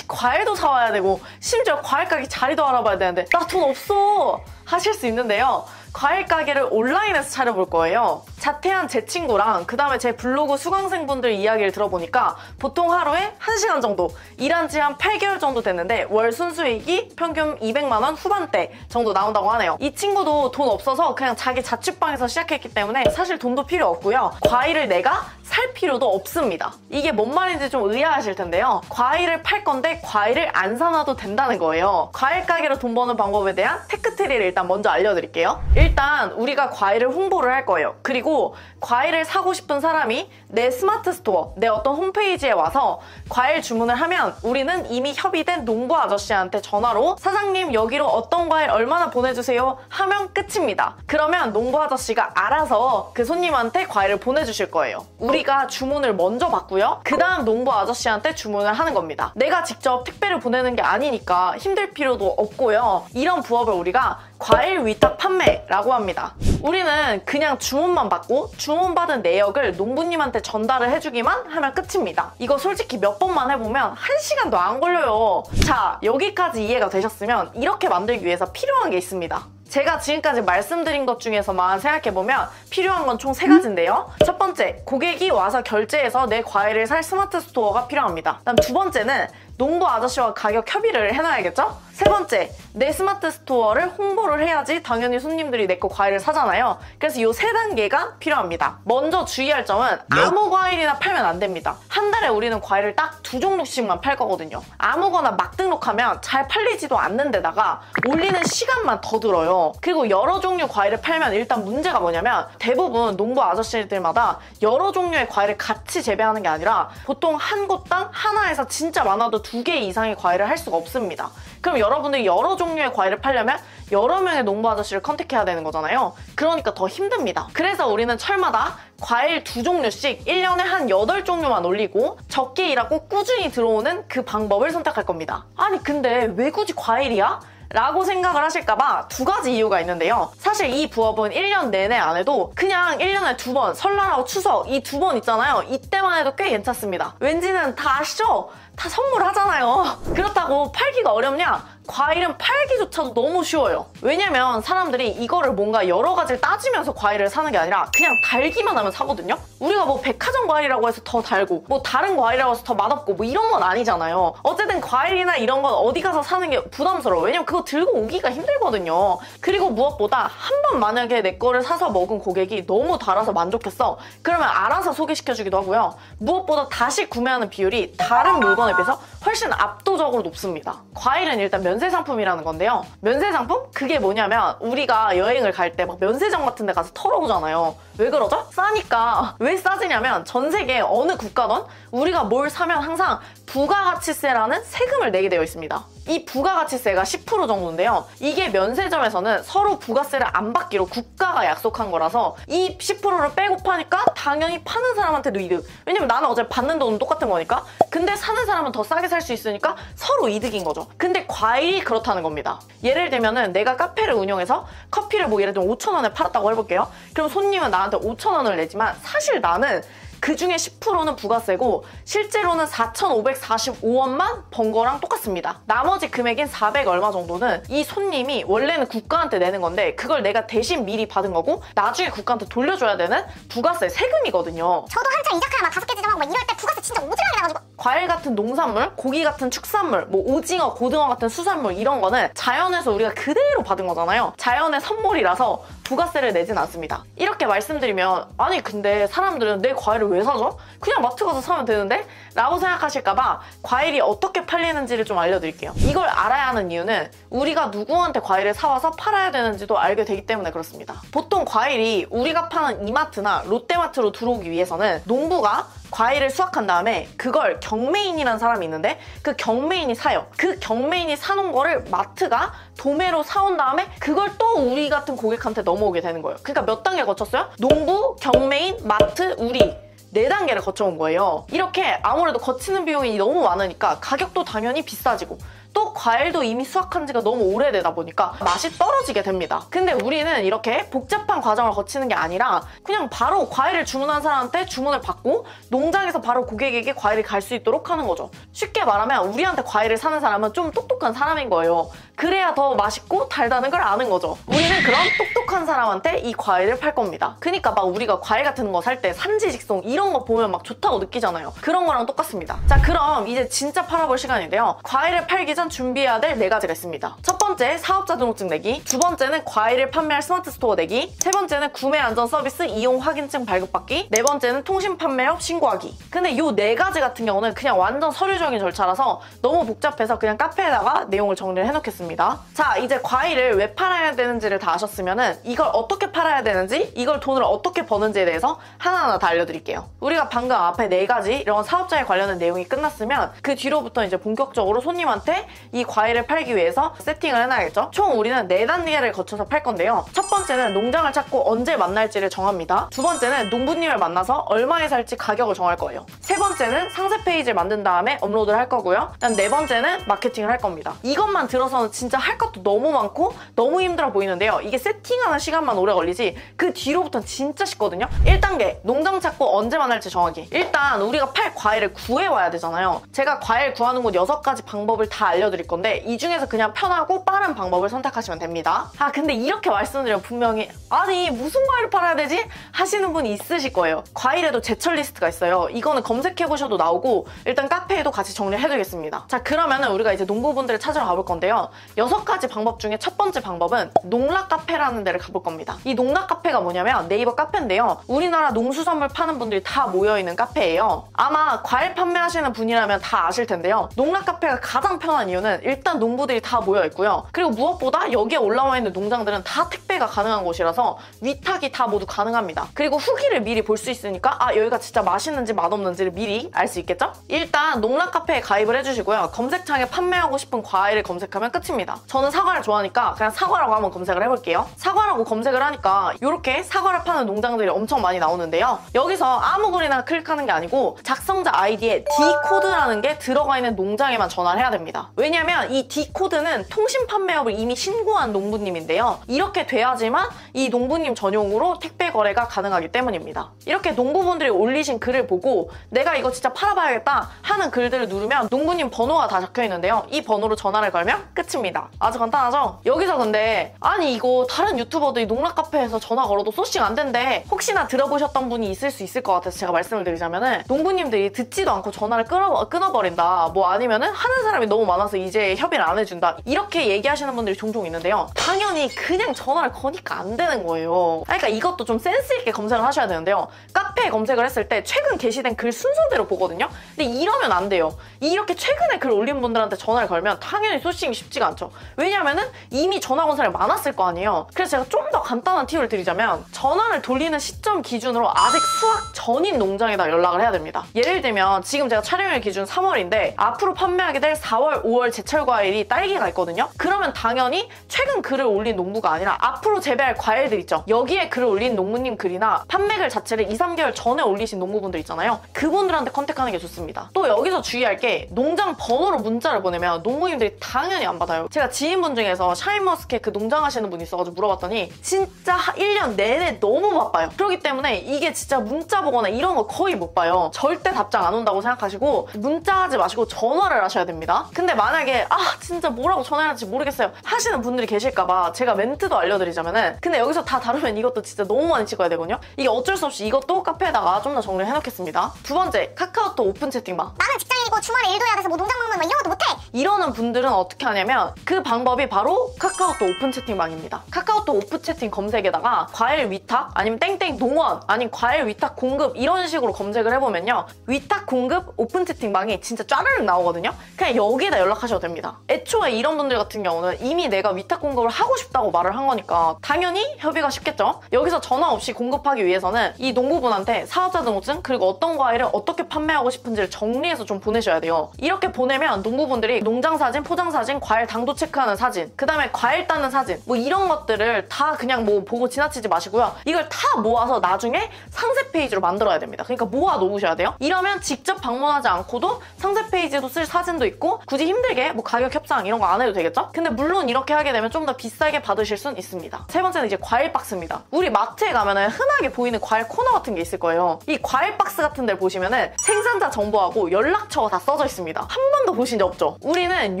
Speaker 1: 과일도 사와야 되고 심지어 과일 가게 자리도 알아봐야 되는데 나 돈 없어 하실 수 있는데요. 과일 가게를 온라인에서 차려볼 거예요. 자퇴한 제 친구랑 그 다음에 제 블로그 수강생분들 이야기를 들어보니까 보통 하루에 1시간 정도, 일한 지 한 8개월 정도 됐는데 월 순수익이 평균 200만 원 후반대 정도 나온다고 하네요. 이 친구도 돈 없어서 그냥 자기 자취방에서 시작했기 때문에 사실 돈도 필요 없고요. 과일을 내가 살 필요도 없습니다. 이게 뭔 말인지 좀 의아하실 텐데요. 과일을 팔 건데 과일을 안 사놔도 된다는 거예요. 과일 가게로 돈 버는 방법에 대한 테크트리를 일단 먼저 알려드릴게요. 일단 우리가 과일을 홍보를 할 거예요. 그리고 과일을 사고 싶은 사람이 내 스마트 스토어, 내 어떤 홈페이지에 와서 과일 주문을 하면 우리는 이미 협의된 농부 아저씨한테 전화로 사장님 여기로 어떤 과일 얼마나 보내주세요 하면 끝입니다. 그러면 농부 아저씨가 알아서 그 손님한테 과일을 보내주실 거예요. 우리가 주문을 먼저 받고요. 그 다음 농부 아저씨한테 주문을 하는 겁니다. 내가 직접 택배를 보내는 게 아니니까 힘들 필요도 없고요. 이런 부업을 우리가 과일 위탁 판매라고 합니다. 우리는 그냥 주문만 받고 주문받은 내역을 농부님한테 전달을 해주기만 하면 끝입니다. 이거 솔직히 몇 번만 해보면 1시간도 안 걸려요. 자, 여기까지 이해가 되셨으면 이렇게 만들기 위해서 필요한 게 있습니다. 제가 지금까지 말씀드린 것 중에서만 생각해보면 필요한 건 총 3가지인데요. 첫 번째, 고객이 와서 결제해서 내 과일을 살 스마트 스토어가 필요합니다. 그다음 두 번째는 농부 아저씨와 가격 협의를 해놔야겠죠? 세 번째, 내 스마트 스토어를 홍보를 해야지 당연히 손님들이 내 거 과일을 사잖아요. 그래서 이 3단계가 필요합니다. 먼저 주의할 점은 아무 과일이나 팔면 안 됩니다. 한 달에 우리는 과일을 딱 2종류씩만 팔 거거든요. 아무거나 막 등록하면 잘 팔리지도 않는 데다가 올리는 시간만 더 들어요. 그리고 여러 종류 과일을 팔면 일단 문제가 뭐냐면 대부분 농부 아저씨들마다 여러 종류의 과일을 같이 재배하는 게 아니라 보통 한 곳당 하나에서 진짜 많아도 2개 이상의 과일을 할 수가 없습니다. 그럼 여러분들이 여러 종류의 과일을 팔려면 여러 명의 농부 아저씨를 컨택해야 되는 거잖아요. 그러니까 더 힘듭니다. 그래서 우리는 철마다 과일 2종류씩 1년에 한 8종류만 올리고 적게 일하고 꾸준히 들어오는 그 방법을 선택할 겁니다. 아니 근데 왜 굳이 과일이야? 라고 생각을 하실까봐 2가지 이유가 있는데요. 사실 이 부업은 1년 내내 안 해도 그냥 1년에 2번, 설날하고 추석 이 2번 있잖아요. 이때만 해도 꽤 괜찮습니다. 왠지는 다 아시죠? 다 선물하잖아요. 그렇다고 팔기가 어렵냐? 과일은 팔기조차도 너무 쉬워요. 왜냐면 사람들이 이거를 뭔가 여러 가지를 따지면서 과일을 사는 게 아니라 그냥 달기만 하면 사거든요. 우리가 뭐 백화점 과일이라고 해서 더 달고 뭐 다른 과일이라고 해서 더 맛없고 뭐 이런 건 아니잖아요. 어쨌든 과일이나 이런 건 어디 가서 사는 게 부담스러워. 왜냐면 그거 들고 오기가 힘들거든요. 그리고 무엇보다 한 번 만약에 내 거를 사서 먹은 고객이 너무 달아서 만족했어. 그러면 알아서 소개시켜주기도 하고요. 무엇보다 다시 구매하는 비율이 다른 물건에 비해서 훨씬 압도적으로 높습니다. 과일은 일단 면세상품이라는 건데요. 면세상품? 그게 뭐냐면 우리가 여행을 갈 때 막 면세점 같은 데 가서 털어오잖아요. 왜 그러죠? 싸니까. 왜 싸지냐면 전 세계 어느 국가든 우리가 뭘 사면 항상 부가가치세라는 세금을 내게 되어 있습니다. 이 부가가치세가 10% 정도인데요. 이게 면세점에서는 서로 부가세를 안 받기로 국가가 약속한 거라서 이 10%를 빼고 파니까 당연히 파는 사람한테도 이득. 왜냐면 나는 어차피 받는 돈은 똑같은 거니까. 근데 사는 사람은 더 싸게 살 수 있으니까 서로 이득인 거죠. 근데 과일이 그렇다는 겁니다. 예를 들면은 내가 카페를 운영해서 커피를 뭐 예를 들면 5,000원에 팔았다고 해볼게요. 그럼 손님은 나한테 5,000원을 내지만 사실 나는 그 중에 10%는 부가세고 실제로는 4,545원만 번 거랑 똑같습니다. 나머지 금액인 400 얼마 정도는 이 손님이 원래는 국가한테 내는 건데 그걸 내가 대신 미리 받은 거고 나중에 국가한테 돌려줘야 되는 부가세 세금이거든요.
Speaker 2: 저도 한창 이자카야 막 5개 지정하고 막 이럴 때 부가세 진짜 오지랖이 나가지고
Speaker 1: 과일 같은 농산물, 고기 같은 축산물, 뭐 오징어, 고등어 같은 수산물 이런 거는 자연에서 우리가 그대로 받은 거잖아요. 자연의 선물이라서 부가세를 내진 않습니다. 이렇게 말씀드리면 아니 근데 사람들은 내 과일을 왜 사죠? 그냥 마트 가서 사면 되는데? 라고 생각하실까봐 과일이 어떻게 팔리는지를 좀 알려드릴게요. 이걸 알아야 하는 이유는 우리가 누구한테 과일을 사와서 팔아야 되는지도 알게 되기 때문에 그렇습니다. 보통 과일이 우리가 파는 이마트나 롯데마트로 들어오기 위해서는 농부가 과일을 수확한 다음에 그걸 경매인이라는 사람이 있는데 그 경매인이 사요. 그 경매인이 사놓은 거를 마트가 도매로 사온 다음에 그걸 또 우리 같은 고객한테 넘어오게 되는 거예요. 그러니까 몇 단계 거쳤어요? 농부, 경매인, 마트, 우리 4단계를 거쳐온 거예요. 이렇게 아무래도 거치는 비용이 너무 많으니까 가격도 당연히 비싸지고 또 과일도 이미 수확한 지가 너무 오래되다 보니까 맛이 떨어지게 됩니다. 근데 우리는 이렇게 복잡한 과정을 거치는 게 아니라 그냥 바로 과일을 주문한 사람한테 주문을 받고 농장에서 바로 고객에게 과일이 갈 수 있도록 하는 거죠. 쉽게 말하면 우리한테 과일을 사는 사람은 좀 똑똑한 사람인 거예요. 그래야 더 맛있고 달다는 걸 아는 거죠. 우리는 그런 똑똑한 사람한테 이 과일을 팔 겁니다. 그러니까 막 우리가 과일 같은 거 살 때 산지 직송 이런 거 보면 막 좋다고 느끼잖아요. 그런 거랑 똑같습니다. 자, 그럼 이제 진짜 팔아볼 시간인데요. 과일을 팔기 전 준비해야 될 4가지가 있습니다. 첫 번째, 사업자 등록증 내기. 두 번째는 과일을 판매할 스마트 스토어 내기. 세 번째는 구매 안전 서비스 이용 확인증 발급받기. 네 번째는 통신 판매업 신고하기. 근데 이 4가지 같은 경우는 그냥 완전 서류적인 절차라서 너무 복잡해서 그냥 카페에다가 내용을 정리를 해놓겠습니다. 자, 이제 과일을 왜 팔아야 되는지를 다 아셨으면은 이걸 어떻게 팔아야 되는지, 이걸 돈을 어떻게 버는지에 대해서 하나하나 다 알려드릴게요. 우리가 방금 앞에 4가지 이런 사업자에 관련된 내용이 끝났으면 그 뒤로부터 이제 본격적으로 손님한테 이 과일을 팔기 위해서 세팅을 해놔야겠죠. 총 우리는 4단계를 거쳐서 팔 건데요. 첫 번째는 농장을 찾고 언제 만날지를 정합니다. 두 번째는 농부님을 만나서 얼마에 살지 가격을 정할 거예요. 세 번째는 상세 페이지를 만든 다음에 업로드를 할 거고요. 그다음 4번째는 마케팅을 할 겁니다. 이것만 들어서는 진짜 할 것도 너무 많고 너무 힘들어 보이는데요. 이게 세팅하는 시간만 오래 걸리지 그 뒤로부터는 진짜 쉽거든요. 1단계, 농장 찾고 언제 만날지 정하기. 일단 우리가 팔 과일을 구해와야 되잖아요. 제가 과일 구하는 곳 6가지 방법을 다 알려드릴 건데 이 중에서 그냥 편하고 빠른 방법을 선택하시면 됩니다. 아, 근데 이렇게 말씀드리면 분명히 아니 무슨 과일을 팔아야 되지? 하시는 분이 있으실 거예요. 과일에도 제철 리스트가 있어요. 이거는 검색해보셔도 나오고 일단 카페에도 같이 정리를 해두겠습니다. 자, 그러면은 우리가 이제 농부분들을 찾으러 가볼 건데요. 6가지 방법 중에 첫 번째 방법은 농락 카페라는 데를 가볼 겁니다. 이 농락 카페가 뭐냐면 네이버 카페인데요. 우리나라 농수산물 파는 분들이 다 모여있는 카페예요. 아마 과일 판매하시는 분이라면 다 아실 텐데요. 농락 카페가 가장 편한 이유는 일단 농부들이 다 모여있고요. 그리고 무엇보다 여기에 올라와 있는 농장들은 다 택배가 가능한 곳이라서 위탁이 다 모두 가능합니다. 그리고 후기를 미리 볼 수 있으니까 아, 여기가 진짜 맛있는지 맛없는지를 미리 알 수 있겠죠? 일단 농락 카페에 가입을 해주시고요. 검색창에 판매하고 싶은 과일을 검색하면 끝입니다. 저는 사과를 좋아하니까 그냥 사과라고 한번 검색을 해볼게요. 사과라고 검색을 하니까 이렇게 사과를 파는 농장들이 엄청 많이 나오는데요. 여기서 아무 글이나 클릭하는 게 아니고 작성자 아이디에 D코드라는 게 들어가 있는 농장에만 전화를 해야 됩니다. 왜냐면 이 D코드는 통신 판매업을 이미 신고한 농부님인데요. 이렇게 돼야지만 이 농부님 전용으로 택배 거래가 가능하기 때문입니다. 이렇게 농부분들이 올리신 글을 보고 내가 이거 진짜 팔아봐야겠다 하는 글들을 누르면 농부님 번호가 다 적혀 있는데요. 이 번호로 전화를 걸면 끝입니다. 있습니다. 아주 간단하죠? 여기서 근데 아니 이거 다른 유튜버들이 농락카페에서 전화 걸어도 소싱 안 된대. 혹시나 들어보셨던 분이 있을 수 있을 것 같아서 제가 말씀을 드리자면은 농부님들이 듣지도 않고 전화를 끊어버린다. 뭐 아니면은 하는 사람이 너무 많아서 이제 협의를 안 해준다. 이렇게 얘기하시는 분들이 종종 있는데요. 당연히 그냥 전화를 거니까 안 되는 거예요. 그러니까 이것도 좀 센스 있게 검색을 하셔야 되는데요. 카페에 검색을 했을 때 최근 게시된 글 순서대로 보거든요. 근데 이러면 안 돼요. 이렇게 최근에 글 올린 분들한테 전화를 걸면 당연히 소싱이 쉽지가 않죠. 왜냐하면은 이미 전화 건 사람이 많았을 거 아니에요. 그래서 제가 좀 더 간단한 팁을 드리자면 전화를 돌리는 시점 기준으로 아직 수확 전인 농장에다 연락을 해야 됩니다. 예를 들면 지금 제가 촬영일 기준 3월인데 앞으로 판매하게 될 4월, 5월 제철 과일이 딸기가 있거든요. 그러면 당연히 최근 글을 올린 농부가 아니라 앞으로 재배할 과일들 있죠. 여기에 글을 올린 농부님 글이나 판매글 자체를 2, 3개월 전에 올리신 농부분들 있잖아요. 그분들한테 컨택하는 게 좋습니다. 또 여기서 주의할 게 농장 번호로 문자를 보내면 농부님들이 당연히 안 받아요. 제가 지인분 중에서 샤인머스켓 그 농장 하시는 분이 있어가지고 물어봤더니 진짜 1년 내내 너무 바빠요. 그렇기 때문에 이게 진짜 문자 보거나 이런 거 거의 못 봐요. 절대 답장 안 온다고 생각하시고 문자하지 마시고 전화를 하셔야 됩니다. 근데 만약에 진짜 뭐라고 전화해야 할지 모르겠어요 하시는 분들이 계실까봐 제가 멘트도 알려드리자면은 근데 여기서 다 다루면 이것도 진짜 너무 많이 찍어야 되거든요. 이게 어쩔 수 없이 이것도 카페에다가 좀 더 정리를 해놓겠습니다. 두 번째, 카카오톡 오픈 채팅방.
Speaker 2: 나는 직장인이고 주말에 일도 해야 돼서 뭐 농장 방문 막 이런 것도 못해.
Speaker 1: 이러는 분들은 어떻게 하냐면 그 방법이 바로 카카오톡 오픈 채팅방입니다. 카카오톡 오픈 채팅 검색에다가 과일 위탁 아니면 땡땡 농원 아니면 과일 위탁 공급 이런 식으로 검색을 해보면요. 위탁 공급 오픈 채팅방이 진짜 짜르륵 나오거든요. 그냥 여기에다 연락하셔도 됩니다. 애초에 이런 분들 같은 경우는 이미 내가 위탁 공급을 하고 싶다고 말을 한 거니까 당연히 협의가 쉽겠죠. 여기서 전화 없이 공급하기 위해서는 이 농부분한테 사업자 등록증 그리고 어떤 과일을 어떻게 판매하고 싶은지를 정리해서 좀 보내셔야 돼요. 이렇게 보내면 농부분들이 농장 사진, 포장 사진, 과일 당도 체크하는 사진, 그 다음에 과일 따는 사진 뭐 이런 것들을 다 그냥 뭐 보고 지나치지 마시고요. 이걸 다 모아서 나중에 상세 페이지로 만들어야 됩니다. 그러니까 모아 놓으셔야 돼요. 이러면 직접 방문하지 않고도 상세 페이지도 쓸 사진도 있고 굳이 힘들게 뭐 가격 협상 이런 거 안 해도 되겠죠? 근데 물론 이렇게 하게 되면 좀 더 비싸게 받으실 순 있습니다. 세 번째는 이제 과일 박스입니다. 우리 마트에 가면은 흔하게 보이는 과일 코너 같은 게 있을 거예요. 이 과일 박스 같은 데를 보시면은 생산자 정보하고 연락처가 다 써져 있습니다. 한 번도 보신 적 없죠? 우리는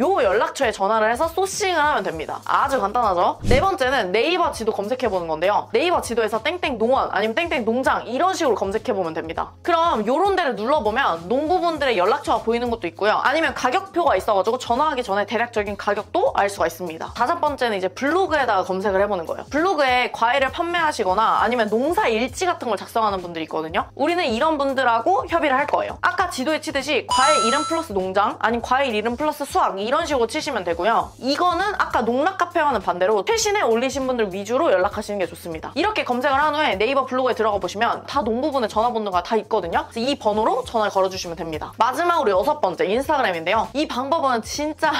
Speaker 1: 요 연락처에 전화를 해서 소싱을 하면 됩니다. 아주 간단하죠? 네 번째는 네이버 지도 검색해보는 건데요. 네이버 지도에서 땡땡 농원 아니면 땡땡 농장 이런 식으로 검색해보면 됩니다. 그럼 요런 데를 눌러보면 농부분들의 연락처가 보이는 것도 있고요. 아니면 가격표가 있어가지고 전화하기 전에 대략적인 가격도 알 수가 있습니다. 다섯 번째는 이제 블로그에다가 검색을 해보는 거예요. 블로그에 과일을 판매하시거나 아니면 농사 일지 같은 걸 작성하는 분들이 있거든요. 우리는 이런 분들하고 협의를 할 거예요. 아까 지도에 치듯이 과일 이름 플러스 농장 아니면 과일 이름 플러스 수확 이런 식으로 치시면 되고요. 이거는 아까 농락카페와는 반대로 최신에 올리신 분들 위주로 연락하시는 게 좋습니다. 이렇게 검색을 한 후에 네이버 블로그에 들어가 보시면 다 농부분의 전화번호가 다 있거든요. 그래서 이 번호로 전화를 걸어주시면 됩니다. 마지막으로 여섯 번째 인스타그램인데요. 이 방법은 진짜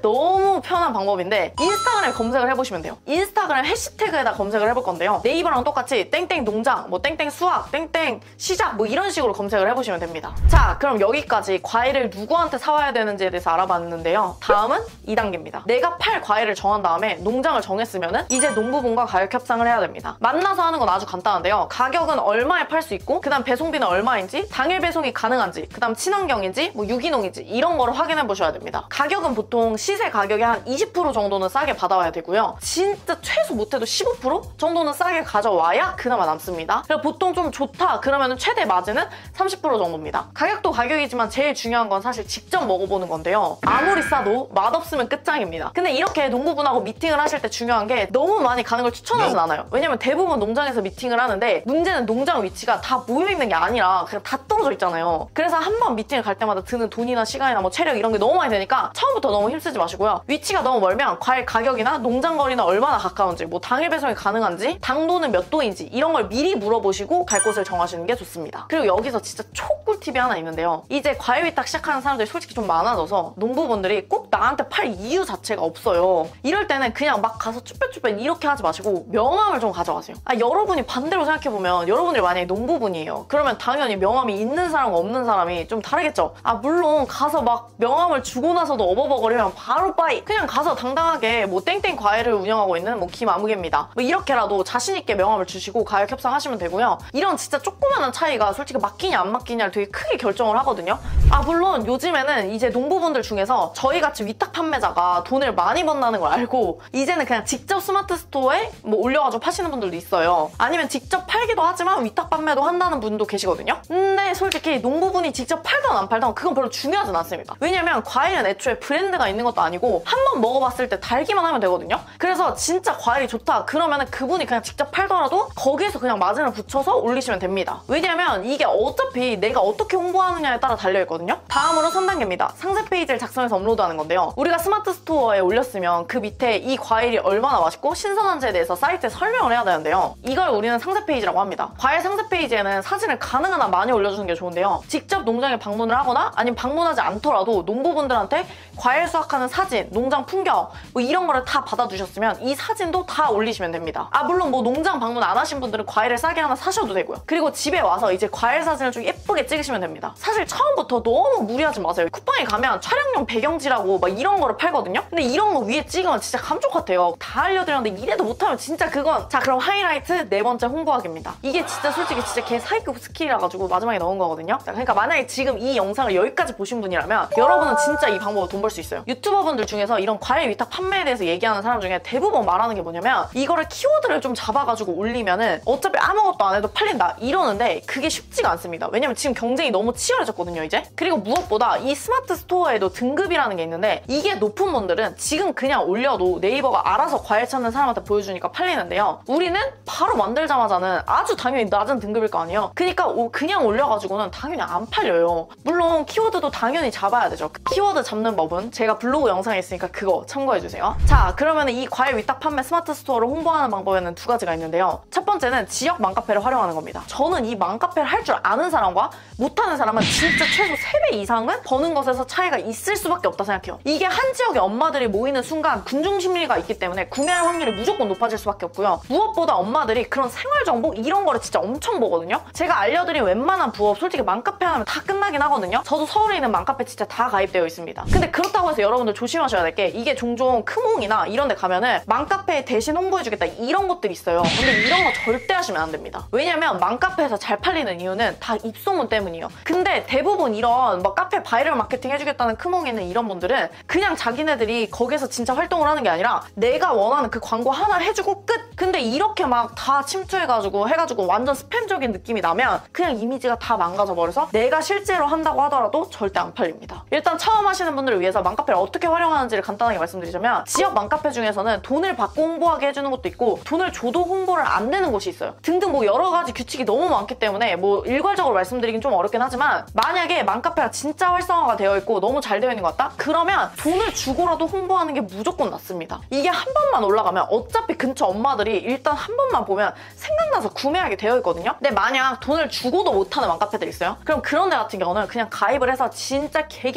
Speaker 1: 너무 편한 방법인데 인스타그램 검색을 해보시면 돼요. 인스타그램 해시태그에다 검색을 해볼 건데요. 네이버랑 똑같이 땡땡 농장, 뭐 땡땡 수확, 땡땡 시작 뭐 이런 식으로 검색을 해보시면 됩니다. 자, 그럼 여기까지 과일을 누구한테 사와야 되는지에 대해서 알아봤는데요. 다음은 2단계입니다. 내가 팔 과일을 정한 다음에 농장을 정했으면은 이제 농부분과 가격 협상을 해야 됩니다. 만나서 하는 건 아주 간단한데요. 가격은 얼마에 팔 수 있고 그 다음 배송비는 얼마인지, 당일 배송이 가능한지, 그 다음 친환경인지, 뭐 유기농인지 이런 거를 확인해 보셔야 됩니다. 가격은 보통 시세 가격의 한 20% 정도는 싸게 받아와야 되고요. 진짜 최소 못해도 15% 정도는 싸게 가져와야 그나마 남습니다. 그리고 보통 좀 좋다 그러면 최대 마진은 30% 정도입니다. 가격도 가격이지만 제일 중요한 건 사실 직접 먹어보는 건데요. 아무리 싸도 맛없으면 끝장입니다. 근데 이렇게 농부분하고 미팅을 하실 때 중요한 게 너무 많이 가는 걸 추천하진 않아요. 왜냐면 대부분 농장에서 미팅을 하는데 문제는 농장 위치가 다 모여있는 게 아니라 그냥 다 떨어져 있잖아요. 그래서 한 번 미팅을 갈 때마다 드는 돈이나 시간이나 뭐 체력 이런 게 너무 많이 되니까 처음부터 너무 힘쓰지 마시고요. 위치가 너무 멀면 과일 가격이나 농장 거리는 얼마나 가까운지, 뭐 당일 배송이 가능한지, 당도는 몇 도인지 이런 걸 미리 물어보시고 갈 곳을 정하시는 게 좋습니다. 그리고 여기서 진짜 초꿀팁이 하나 있는데요. 이제 과일 위탁 시작하는 사람들이 솔직히 좀 많아져서 농부분들이 꼭 나한테 팔 이유 자체가 없어요. 이럴 때는 그냥 막 가서 쭈뼛쭈뼛 이렇게 하지 마시고 명함을 좀 가져가세요. 여러분이 반대로 생각해보면 여러분들이 만약에 농부분이에요. 그러면 당연히 명함이 있는 사람과 없는 사람이 좀 다르겠죠. 물론 가서 막 명함을 주고 나서도 어버버거리면 바로 빠이! 그냥 가서 당당하게 뭐 땡땡 과일을 운영하고 있는 뭐 김아무개입니다. 뭐 이렇게라도 자신있게 명함을 주시고 가격 협상하시면 되고요. 이런 진짜 조그마한 차이가 솔직히 맡기냐 안 맡기냐를 되게 크게 결정을 하거든요. 물론 요즘에는 이제 농부분들 중에서 저희같이 위탁 판매자가 돈을 많이 번다는 걸 알고 이제는 그냥 직접 스마트 스토어에 뭐 올려가지고 파시는 분들도 있어요. 아니면 직접 팔기도 하지만 위탁 판매도 한다는 분도 계시거든요. 근데 솔직히 농부분이 직접 팔던 안 팔던 그건 별로 중요하진 않습니다. 왜냐면 과일은 애초에 브랜드가 있는 것도 아니고 한 번 먹어봤을 때 달기만 하면 되거든요. 그래서 진짜 과일이 좋다 그러면은 그분이 그냥 직접 팔더라도 거기에서 그냥 마진을 붙여서 올리시면 됩니다. 왜냐면 이게 어차피 내가 어떻게 홍보하느냐에 따라 달려있거든요. 다음으로 3단계입니다. 상세 페이지를 작성해서 업로드하는 건데요. 우리가 스마트 스토어에 올렸으면 그 밑에 이 과일이 얼마나 맛있고 신선한지에 대해서 사이트에 설명을 해야 되는데요. 이걸 우리는 상세 페이지라고 합니다. 과일 상세 페이지에는 사진을 가능한 한 많이 올려주는 게 좋은데요. 직접 농장에 방문을 하거나 아니면 방문하지 않더라도 농부분들한테 과일 수확하는 사진, 농장 풍경 뭐 이런 거를 다 받아두셨으면 이 사진도 다 올리시면 됩니다. 물론 뭐 농장 방문 안 하신 분들은 과일을 싸게 하나 사셔도 되고요. 그리고 집에 와서 이제 과일 사진을 좀 예쁘게 찍으시면 됩니다. 사실 처음부터 너무 무리하지 마세요. 쿠팡에 가면 촬영용 배경지라고 막 이런 거를 팔거든요. 근데 이런 거 위에 찍으면 진짜 감쪽 같아요. 다 알려드렸는데 이래도 못하면 진짜 그건. 자, 그럼 하이라이트 네 번째 홍보하기입니다. 이게 진짜 솔직히 진짜 개 사기급 스킬이라 가지고 마지막에 넣은 거거든요. 자, 그러니까 만약에 지금 이 영상을 여기까지 보신 분이라면 여러분은 진짜 이 방법으로 돈 벌 수 있어요. 유튜버분들 중에서 이런 과일 위탁 판매에 대해서 얘기하는 사람 중에 대부분 말하는 게 뭐냐면 이거를 키워드를 좀 잡아가지고 올리면은 어차피 아무것도 안 해도 팔린다 이러는데 그게 쉽지가 않습니다. 왜냐면 지금 경쟁이 너무 치열해졌거든요, 이제. 그리고 무엇보다 이 스마트 스토어에도 등급이라는 게 있는데 이게 높은 분들은 지금 그냥 올려도 네이버가 알아서 과일 찾는 사람한테 보여주니까 팔리는데요. 우리는 바로 만들자마자는 아주 당연히 낮은 등급일 거 아니에요. 그러니까 그냥 올려가지고는 당연히 안 팔려요. 물론 키워드도 당연히 잡아야 되죠. 키워드 잡는 법은 제가 블로그 영상에 있으니까 그거 참고해주세요. 자, 그러면 이 과일 위탁 판매 스마트 스토어를 홍보하는 방법에는 두 가지가 있는데요. 첫 번째는 지역 맘카페를 활용하는 겁니다. 저는 이 맘카페를 할 줄 아는 사람과 못하는 사람은 진짜 최소 3배 이상은 버는 것에서 차이가 있을 수밖에 없다 생각해요. 이게 한 지역의 엄마들이 모이는 순간 군중 심리가 있기 때문에 구매할 확률이 무조건 높아질 수밖에 없고요. 무엇보다 엄마들이 그런 생활정보 이런 거를 진짜 엄청 보거든요. 제가 알려드린 웬만한 부업 솔직히 맘카페 하면 다 끝나긴 하거든요. 저도 서울에 있는 맘카페 진짜 다 가입되어 있습니다. 근데 그렇다고 해서 여러분들 조심하셔야 될 게 이게 종종 크몽이나 이런 데 가면은 맘카페 대신 홍보해주겠다 이런 것들이 있어요. 근데 이런 거 절대 하시면 안 됩니다. 왜냐면 맘카페에서 잘 팔리는 이유는 다 입소문 때문이에요. 근데 대부분 이런 막 카페 바이럴 마케팅 해주겠다는 크몽에 있는 이런 분들은 그냥 자기네들이 거기서 진짜 활동을 하는 게 아니라 내가 원하는 그 광고 하나 해주고 끝! 근데 이렇게 막 다 침투해가지고 해가지고 완전 스팸적인 느낌이 나면 그냥 이미지가 다 망가져 버려서 내가 실제로 한다고 하더라도 절대 안 팔립니다. 일단 처음 하시는 분들을 위해서 맘카페를 어떻게 활용하는지를 간단하게 말씀드리자면 지역 맘카페 중에서는 돈을 받고 홍보하게 해주는 것도 있고 돈을 줘도 홍보를 안 되는 곳이 있어요. 등등 뭐 여러 가지 규칙이 너무 많기 때문에 뭐 일괄적으로 말씀드리긴 좀 어렵긴 하지만 만약에 맘카페가 진짜 활성화가 되어 있고 너무 잘 되어 있는 것 같다? 그러면 돈을 주고라도 홍보하는 게 무조건 낫습니다. 이게 한 번만 올라가면 어차피 근처 엄마들이 일단 한 번만 보면 생각나서 구매하게 되어 있거든요. 근데 만약 돈을 주고도 못하는 맘카페들 있어요? 그럼 그런 데 같은 경우는 그냥 가입을 해서 진짜 개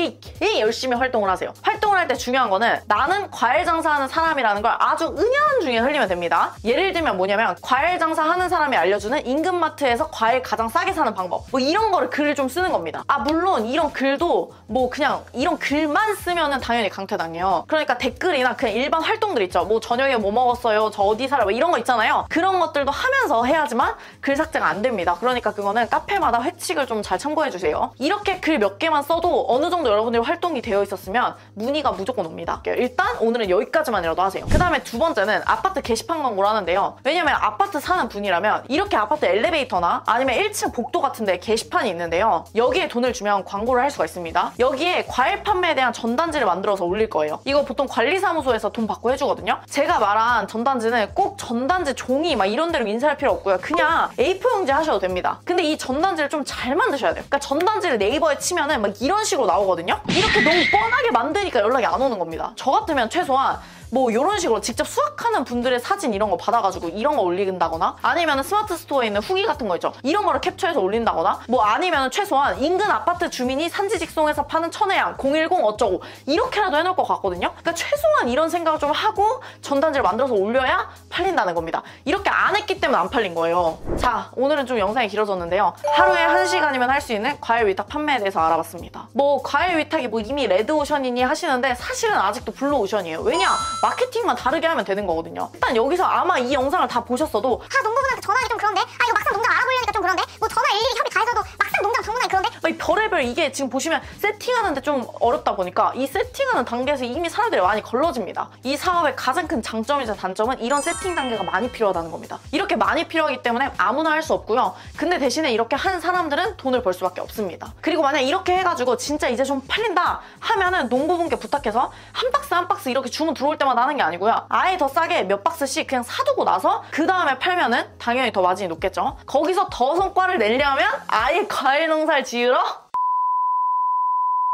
Speaker 1: 열심히 활동을 하세요. 활동을 할 때 중요한 거는 나는 과일 장사하는 사람이라는 걸 아주 은연중에 흘리면 됩니다. 예를 들면 뭐냐면 과일 장사하는 사람이 알려주는 임금마트에서 과일 가장 싸게 사는 방법 뭐 이런 거를 글을 좀 쓰는 겁니다. 물론 이런 글도 뭐 그냥 이런 글만 쓰면은 당연히 강퇴당해요. 그러니까 댓글이나 그냥 일반 활동들 있죠. 뭐 저녁에 뭐 먹었어요? 저 어디 살아요? 뭐 이런 거 있잖아요. 그런 것들도 하면서 해야지만 글 삭제가 안 됩니다. 그러니까 그거는 카페마다 회칙을 좀 잘 참고해주세요. 이렇게 글 몇 개만 써도 어느 정도 여러분들이 활동이 되어 있었으면 문의가 무조건 옵니다. 일단 오늘은 여기까지만이라도 하세요. 그 다음에 두 번째는 아파트 게시판 광고를 하는데요. 왜냐면 아파트 사는 분이라면 이렇게 아파트 엘리베이터나 아니면 1층 복도 같은 데 게시판이 있는데요. 여기에 돈을 주면 광고를 할 수가 있습니다. 여기에 과일 판매에 대한 전단지를 만들어서 올릴 거예요. 이거 보통 관리사무소에서 돈 받고 해주거든요. 제가 말한 전단지는 꼭 전단지 종이 막 이런 데로 인쇄할 필요 없고요. 그냥 A4 용지 하셔도 됩니다. 근데 이 전단지를 좀 잘 만드셔야 돼요. 그러니까 전단지를 네이버에 치면은 막 이런 식으로 나오거든요. 이렇게 너무 뻔하게 만드니까 연락이 안 오는 겁니다. 저 같으면 최소한 뭐 이런 식으로 직접 수확하는 분들의 사진 이런 거 받아가지고 이런 거 올린다거나 아니면 스마트 스토어에 있는 후기 같은 거 있죠. 이런 거를 캡처해서 올린다거나 뭐 아니면 최소한 인근 아파트 주민이 산지 직송해서 파는 천혜향 010 어쩌고 이렇게라도 해놓을 것 같거든요. 그러니까 최소한 이런 생각을 좀 하고 전단지를 만들어서 올려야 팔린다는 겁니다. 이렇게 안 했기 때문에 안 팔린 거예요. 자, 오늘은 좀 영상이 길어졌는데요. 하루에 1시간이면 할 수 있는 과일 위탁 판매에 대해서 알아봤습니다. 뭐 과일 위탁이 뭐 이미 레드오션이니 하시는데 사실은 아직도 블루오션이에요. 왜냐? 마케팅만 다르게 하면 되는 거거든요. 일단 여기서 아마 이 영상을 다 보셨어도
Speaker 2: 농부분한테 전화하기 좀 그런데 이거 막상 농장 알아보려니까 좀 그런데 뭐 전화 일일이 협의 다 해서도 막상 농장 방문하기 그런데
Speaker 1: 이 별의별 사람들 이게 지금 보시면 세팅하는데 좀 어렵다 보니까 이 세팅하는 단계에서 이미 사람들이 많이 걸러집니다. 이 사업의 가장 큰 장점이자 단점은 이런 세팅 단계가 많이 필요하다는 겁니다. 이렇게 많이 필요하기 때문에 아무나 할 수 없고요. 근데 대신에 이렇게 한 사람들은 돈을 벌 수밖에 없습니다. 그리고 만약 이렇게 해가지고 진짜 이제 좀 팔린다 하면은 농부분께 부탁해서 한 박스 한 박스 이렇게 주문 들어올 때마다 하는 게 아니고요. 아예 더 싸게 몇 박스씩 그냥 사두고 나서 그 다음에 팔면은 당연히 더 마진이 높겠죠. 거기서 더 성과를 내려면 아예 과일 농사를 지으러